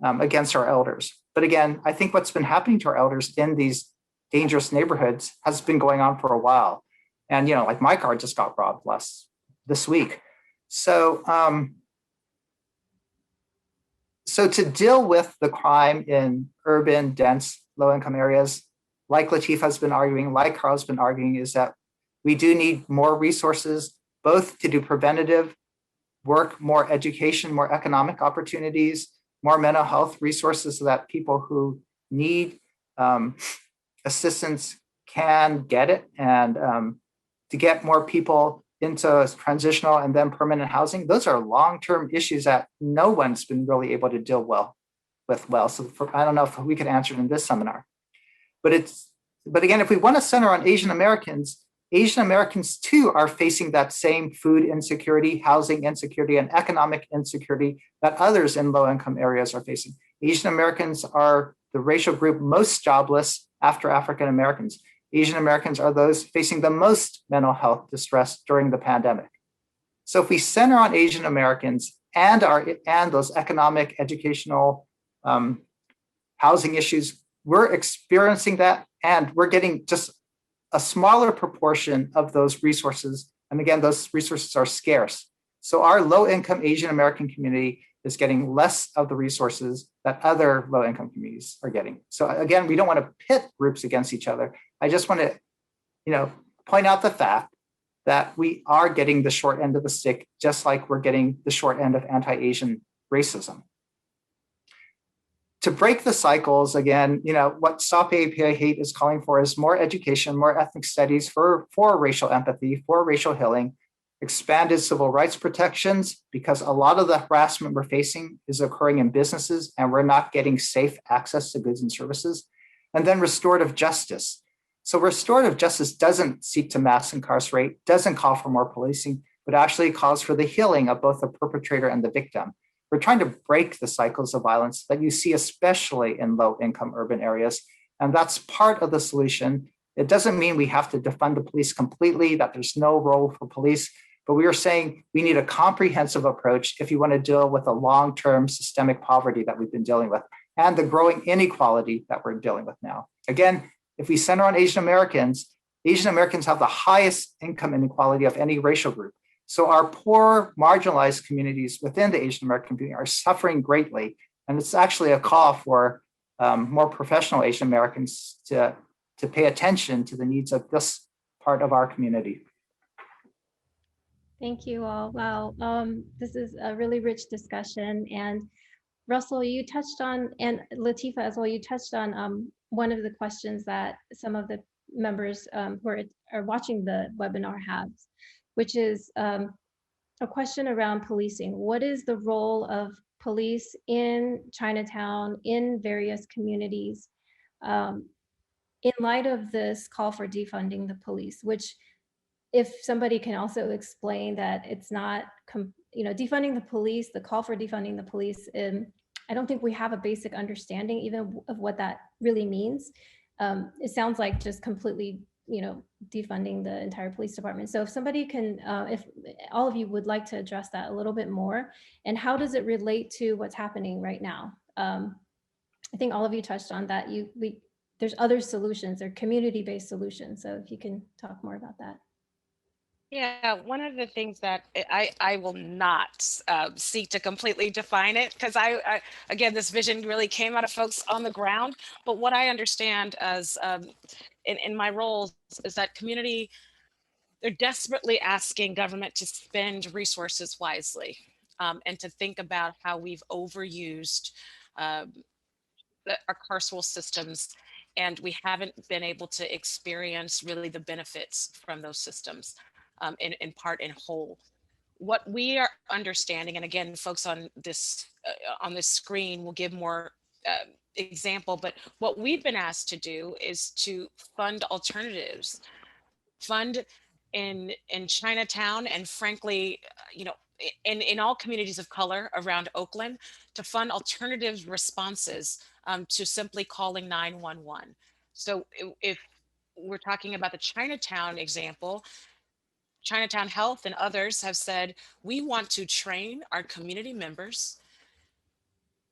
against our elders. But again, I think what's been happening to our elders in these dangerous neighborhoods has been going on for a while. And, like my car just got robbed this week. So, so to deal with the crime in urban, dense, low-income areas, like Latif has been arguing, like Carl's been arguing, is that we do need more resources, both to do preventative work, more education, more economic opportunities, more mental health resources so that people who need assistance can get it, and to get more people into transitional and then permanent housing. Those are long-term issues that no one's been really able to deal with well. So I don't know if we could answer it in this seminar. But again, if we want to center on Asian Americans too are facing that same food insecurity, housing insecurity, and economic insecurity that others in low-income areas are facing. Asian Americans are the racial group most jobless after African Americans. Asian Americans are those facing the most mental health distress during the pandemic. So if we center on Asian Americans and those economic, educational, housing issues, we're experiencing that, and we're getting just a smaller proportion of those resources. And again, those resources are scarce. So our low-income Asian American community is getting less of the resources that other low-income communities are getting. So again, we don't want to pit groups against each other. I just want to, point out the fact that we are getting the short end of the stick, just like we're getting the short end of anti-Asian racism. To break the cycles, again, what Stop AAPI Hate is calling for is more education, more ethnic studies for racial empathy, for racial healing, expanded civil rights protections, because a lot of the harassment we're facing is occurring in businesses and we're not getting safe access to goods and services, and then restorative justice. So restorative justice doesn't seek to mass incarcerate, doesn't call for more policing, but actually calls for the healing of both the perpetrator and the victim. We're trying to break the cycles of violence that you see, especially in low-income urban areas. And that's part of the solution. It doesn't mean we have to defund the police completely, that there's no role for police, but we are saying we need a comprehensive approach if you want to deal with the long-term systemic poverty that we've been dealing with and the growing inequality that we're dealing with now. Again, if we center on Asian Americans have the highest income inequality of any racial group. So our poor, marginalized communities within the Asian American community are suffering greatly. And it's actually a call for more professional Asian Americans to pay attention to the needs of this part of our community. Thank you all. Wow, this is a really rich discussion. And Russell, you touched on, and Latifa as well, you touched on one of the questions that some of the members who are watching the webinar have, which is a question around policing. What is the role of police in Chinatown, in various communities, in light of this call for defunding the police, which if somebody can also explain that it's not, defunding the police, the call for defunding the police, I don't think we have a basic understanding even of what that really means. It sounds like just completely, defunding the entire police department. So if somebody can, if all of you would like to address that a little bit more, and how does it relate to what's happening right now? I think all of you touched on that. there's other solutions or community-based solutions. So if you can talk more about that. Yeah, one of the things that I will not seek to completely define it, because again, this vision really came out of folks on the ground. But what I understand as in my roles is that community, they're desperately asking government to spend resources wisely, and to think about how we've overused um, our carceral systems, and we haven't been able to experience really the benefits from those systems, in part and whole. What we are understanding, and again, folks on this screen will give more example, but what we've been asked to do is to fund alternatives, fund in Chinatown, and frankly, in all communities of color around Oakland, to fund alternative responses to simply calling 911. So if we're talking about the Chinatown example, Chinatown Health and others have said, we want to train our community members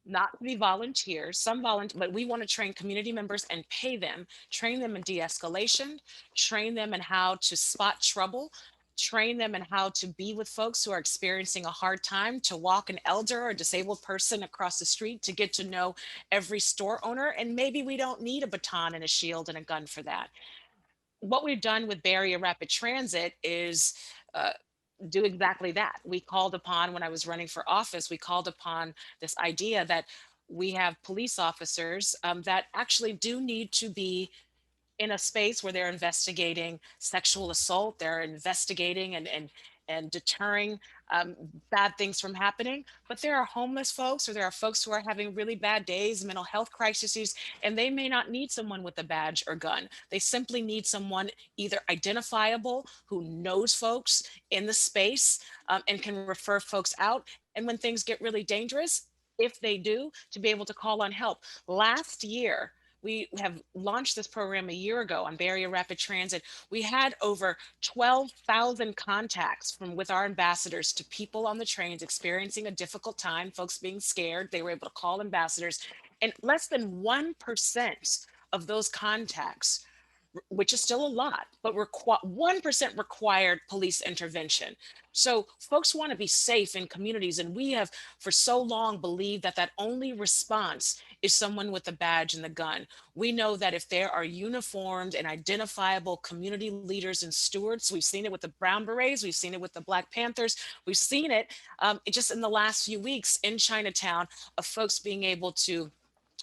not to be volunteers, some volunteer, but we want to train community members and pay them, train them in de-escalation, train them in how to spot trouble, train them in how to be with folks who are experiencing a hard time, to walk an elder or disabled person across the street, to get to know every store owner. And maybe we don't need a baton and a shield and a gun for that. What we've done with Bay Area Rapid Transit is do exactly that. We called upon, when I was running for office, we called upon this idea that we have police officers that actually do need to be in a space where they're investigating sexual assault, they're investigating and deterring bad things from happening. But there are homeless folks, or there are folks who are having really bad days, mental health crises, and they may not need someone with a badge or gun. They simply need someone either identifiable who knows folks in the space and can refer folks out. And when things get really dangerous, if they do, to be able to call on help. Last year, we have launched this program a year ago on Bay Area Rapid Transit. We had over 12,000 contacts with our ambassadors to people on the trains experiencing a difficult time, folks being scared. They were able to call ambassadors, and less than 1% of those contacts, which is still a lot, but 1% required police intervention. So folks want to be safe in communities, and we have for so long believed that that only response is someone with a badge and the gun. We know that if there are uniformed and identifiable community leaders and stewards, we've seen it with the Brown Berets, we've seen it with the Black Panthers, we've seen it just in the last few weeks in Chinatown, of folks being able to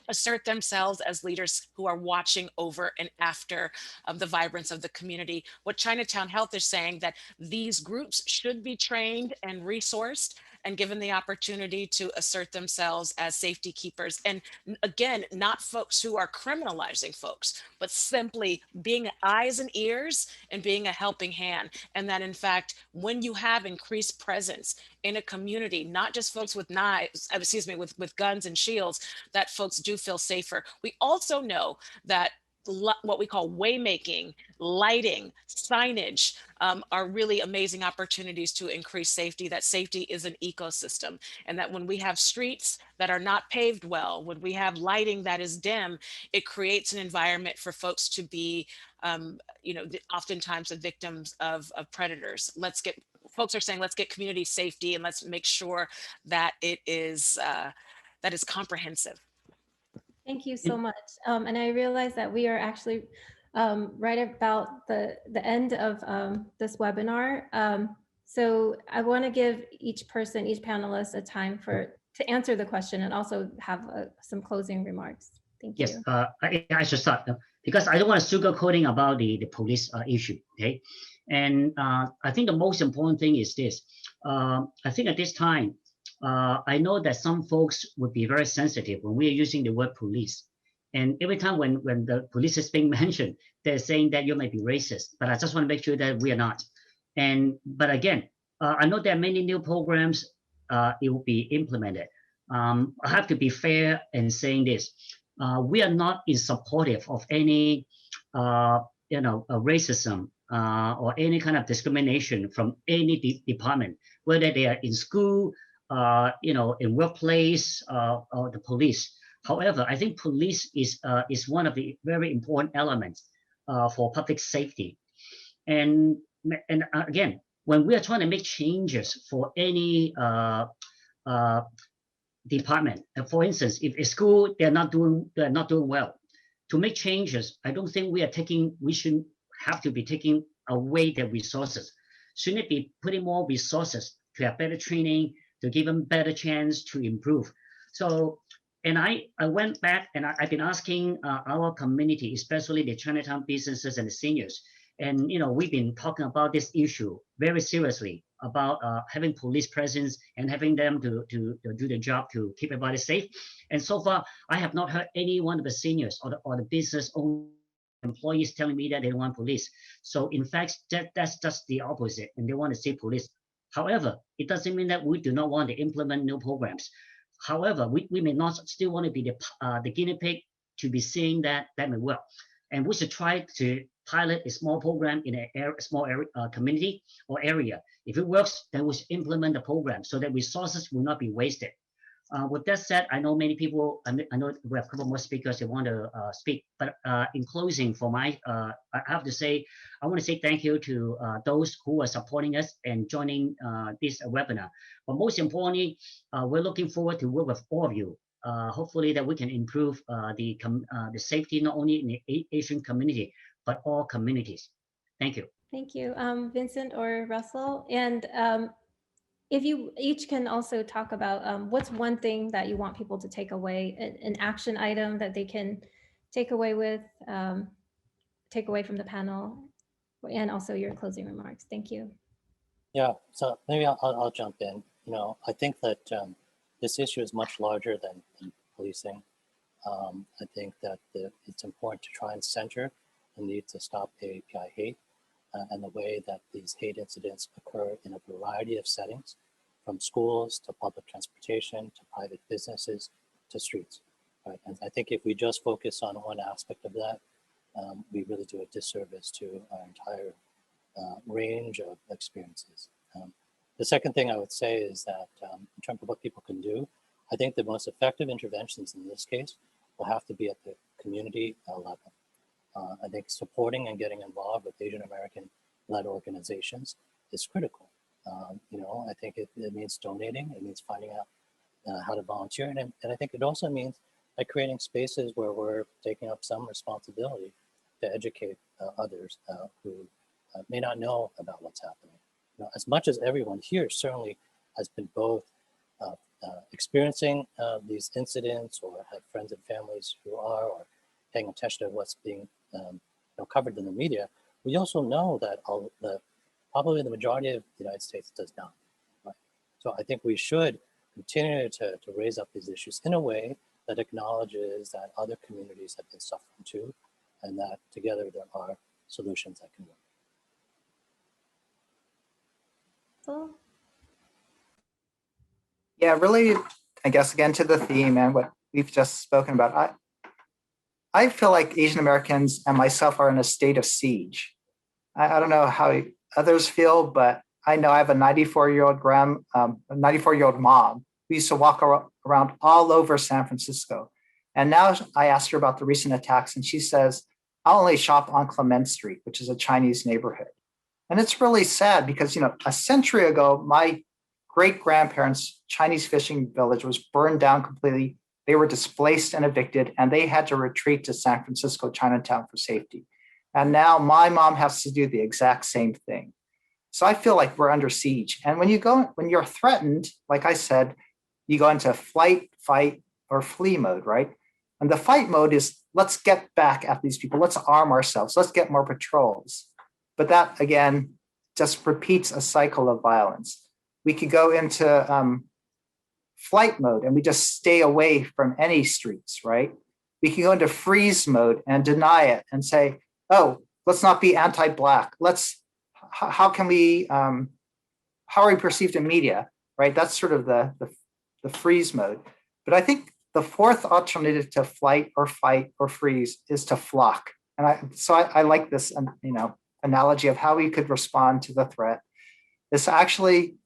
assert themselves as leaders who are watching over and after the vibrance of the community. What Chinatown Health is saying, that these groups should be trained and resourced and given the opportunity to assert themselves as safety keepers. And again, not folks who are criminalizing folks, but simply being eyes and ears and being a helping hand. And that in fact, when you have increased presence in a community, not just folks with knives, with guns and shields, that folks do feel safer. We also know that what we call waymaking, lighting, signage are really amazing opportunities to increase safety, that safety is an ecosystem. And that when we have streets that are not paved well, when we have lighting that is dim, it creates an environment for folks to be, oftentimes the victims of predators. Folks are saying, let's get community safety and let's make sure that it is, that is comprehensive. Thank you so much. And I realize that we are actually right about the end of this webinar. So I want to give each panelist a time to answer the question and also have some closing remarks. Thank you. Yes, I should start because I don't want to sugarcoating about the police issue. Okay, and I think the most important thing is this. I think at this time, I know that some folks would be very sensitive when we are using the word police. And every time when the police is being mentioned, they're saying that you may be racist, but I just want to make sure that we are not. But again, I know there are many new programs it will be implemented. I have to be fair in saying this. We are not in supportive of any racism or any kind of discrimination from any department, whether they are in school, in workplace, or the police. However, I think police is one of the very important elements for public safety. And again, when we are trying to make changes for any department, for instance, if a school they're not doing well, to make changes, I don't think we should have to be taking away their resources. Shouldn't it be putting more resources to have better training, to give them better chance to improve? So, and I went back and I've been asking our community, especially the Chinatown businesses and the seniors, and we've been talking about this issue very seriously about having police presence and having them to do the job to keep everybody safe. And so far, I have not heard any one of the seniors or the business owners, employees telling me that they want police. So in fact, that's just the opposite, and they want to see police. However, it doesn't mean that we do not want to implement new programs. However, we may not still want to be the guinea pig to be seeing that may work. And we should try to pilot a small program in a small community or area. If it works, then we should implement the program so that resources will not be wasted. With that said, I know many people, I know we have a couple more speakers that want to speak, but in closing I have to say, I want to say thank you to those who are supporting us and joining this webinar. But most importantly, we're looking forward to work with all of you. Hopefully that we can improve the safety, not only in the Asian community, but all communities. Thank you. Thank you, Vincent or Russell. And if you each can also talk about what's one thing that you want people to take away, an action item that they can take away from the panel, and also your closing remarks. Thank you. Yeah, so maybe I'll jump in. I think that this issue is much larger than policing. I think that it's important to try and center the need to stop AAPI hate and the way that these hate incidents occur in a variety of settings, from schools to public transportation to private businesses to streets. Right? And I think if we just focus on one aspect of that, we really do a disservice to our entire range of experiences. The second thing I would say is that in terms of what people can do, I think the most effective interventions in this case will have to be at the community level. I think supporting and getting involved with Asian American-led organizations is critical. I think it means donating, it means finding out how to volunteer, and I think it also means like creating spaces where we're taking up some responsibility to educate others who may not know about what's happening. As much as everyone here certainly has been both experiencing these incidents or have friends and families who are, or paying attention to what's being covered in the media, we also know that probably the majority of the United States does not. Right? So I think we should continue to raise up these issues in a way that acknowledges that other communities have been suffering too, and that together there are solutions that can work. So, Yeah, really, I guess, again, to the theme and what we've just spoken about, I feel like Asian Americans and myself are in a state of siege. I don't know how others feel, but I know I have a 94-year-old mom who used to walk around all over San Francisco. And now I asked her about the recent attacks, and she says, I only shop on Clement Street, which is a Chinese neighborhood. And it's really sad because, a century ago, my great-grandparents' Chinese fishing village was burned down completely. They were displaced and evicted, and they had to retreat to San Francisco, Chinatown for safety. And now my mom has to do the exact same thing. So I feel like we're under siege. And when you're threatened, like I said, you go into flight, fight, or flee mode, right? And the fight mode is, let's get back at these people. Let's arm ourselves. Let's get more patrols. But that, again, just repeats a cycle of violence. We could go into flight mode and we just stay away from any streets, right? We can go into freeze mode and deny it and say, oh, let's not be anti-Black. How are we perceived in media, right? That's sort of the freeze mode. But I think the fourth alternative to flight or fight or freeze is to flock. And I like this, analogy of how we could respond to the threat is to actually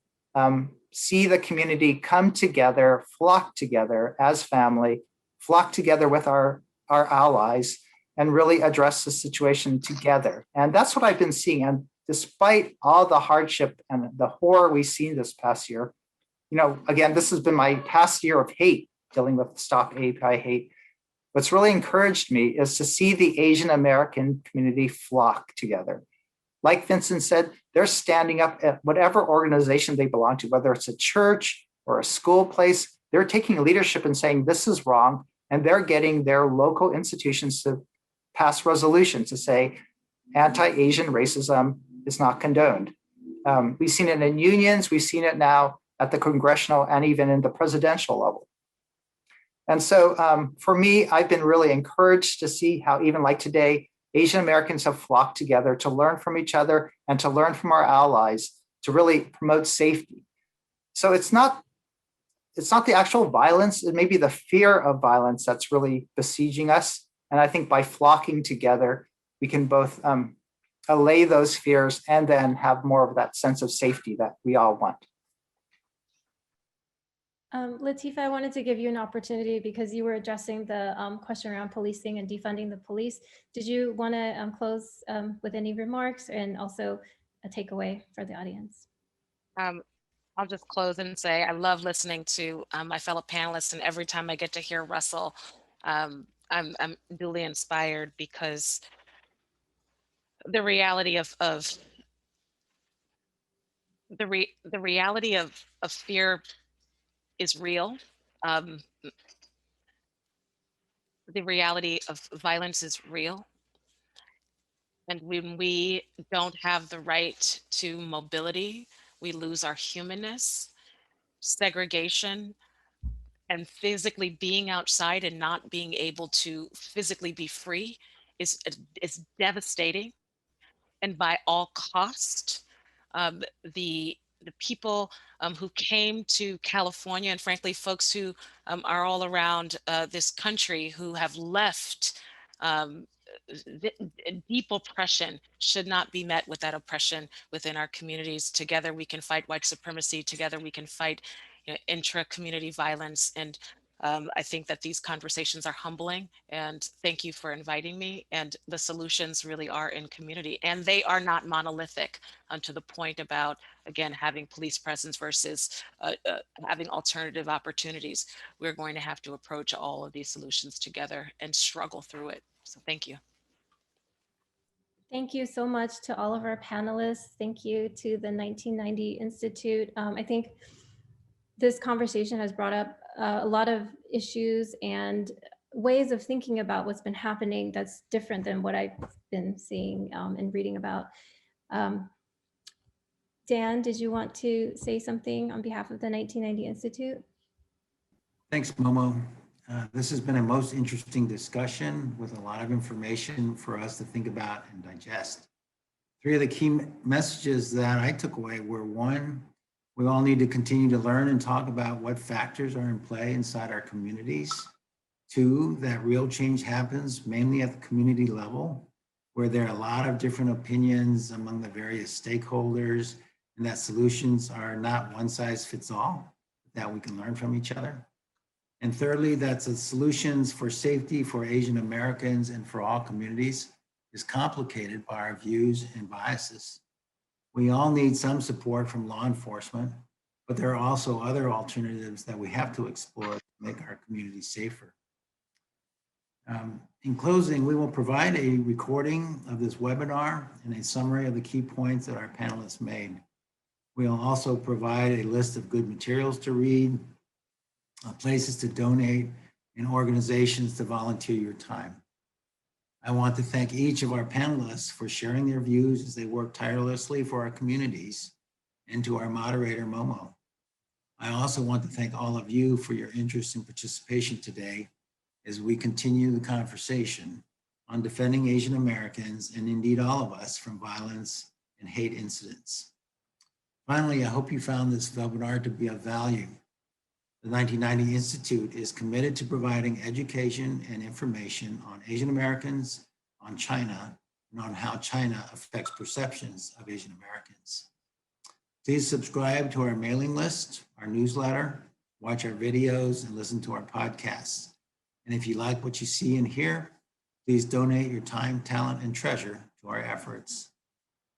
see the community come together, flock together as family, flock together with our allies and really address the situation together. And that's what I've been seeing. And despite all the hardship and the horror we've seen this past year, again, this has been my past year of hate, dealing with Stop AAPI hate. What's really encouraged me is to see the Asian American community flock together. Like Vincent said, they're standing up at whatever organization they belong to, whether it's a church or a school place. They're taking leadership and saying this is wrong, and they're getting their local institutions to pass resolutions to say anti-Asian racism is not condoned. We've seen it in unions, we've seen it now at the congressional and even in the presidential level. And so for me, I've been really encouraged to see how even like today, Asian Americans have flocked together to learn from each other and to learn from our allies to really promote safety. So it's not the actual violence, it may be the fear of violence that's really besieging us. And I think by flocking together, we can both allay those fears and then have more of that sense of safety that we all want. Latifa, I wanted to give you an opportunity because you were addressing the question around policing and defunding the police. Did you want to close with any remarks and also a takeaway for the audience? I'll just close and say I love listening to my fellow panelists, and every time I get to hear Russell, I'm duly inspired because the reality of the reality of fear is real. The reality of violence is real. And when we don't have the right to mobility, we lose our humanness, segregation, and physically being outside and not being able to physically be free is devastating. And by all cost, the people who came to California, and frankly, folks who are all around this country who have left deep oppression, should not be met with that oppression within our communities. Together we can fight white supremacy. Together we can fight intra-community violence. And I think that these conversations are humbling, and thank you for inviting me. And the solutions really are in community, and they are not monolithic, to the point about, again, having police presence versus having alternative opportunities. We're going to have to approach all of these solutions together and struggle through it. So thank you. Thank you so much to all of our panelists. Thank you to the 1990 Institute. I think this conversation has brought up a lot of issues and ways of thinking about what's been happening that's different than what I've been seeing and reading about. Dan, did you want to say something on behalf of the 1990 Institute? Thanks, Momo. This has been a most interesting discussion with a lot of information for us to think about and digest. Three of the key messages that I took away were: one, we all need to continue to learn and talk about what factors are in play inside our communities. Two, that real change happens mainly at the community level, where there are a lot of different opinions among the various stakeholders, and that solutions are not one size fits all, that we can learn from each other. And thirdly, that the solutions for safety for Asian Americans and for all communities is complicated by our views and biases. We all need some support from law enforcement, but there are also other alternatives that we have to explore to make our communities safer. In closing, we will provide a recording of this webinar and a summary of the key points that our panelists made. We'll also provide a list of good materials to read, places to donate, and organizations to volunteer your time. I want to thank each of our panelists for sharing their views as they work tirelessly for our communities, and to our moderator, Momo. I also want to thank all of you for your interest and participation today as we continue the conversation on defending Asian Americans, and indeed all of us, from violence and hate incidents. Finally, I hope you found this webinar to be of value. The 1990 Institute is committed to providing education and information on Asian Americans, on China, and on how China affects perceptions of Asian Americans. Please subscribe to our mailing list, our newsletter, watch our videos, and listen to our podcasts. And if you like what you see and hear, please donate your time, talent, and treasure to our efforts.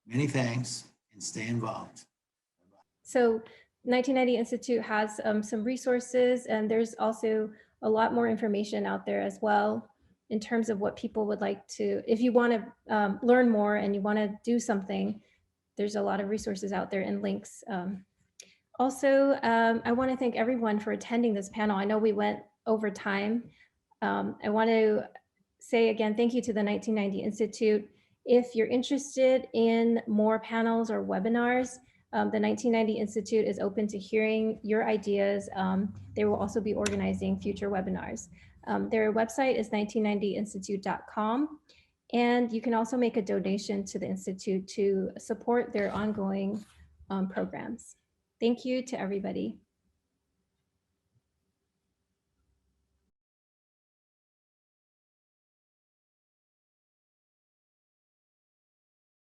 Many thanks and stay involved. So 1990 Institute has some resources, and there's also a lot more information out there as well in terms of what people would like to, if you want to learn more and you want to do something, there's a lot of resources out there and links. Also, I want to thank everyone for attending this panel. I know we went over time. I want to say again, thank you to the 1990 Institute. If you're interested in more panels or webinars, the 1990 Institute is open to hearing your ideas. They will also be organizing future webinars. Their website is 1990institute.com. And you can also make a donation to the Institute to support their ongoing programs. Thank you to everybody.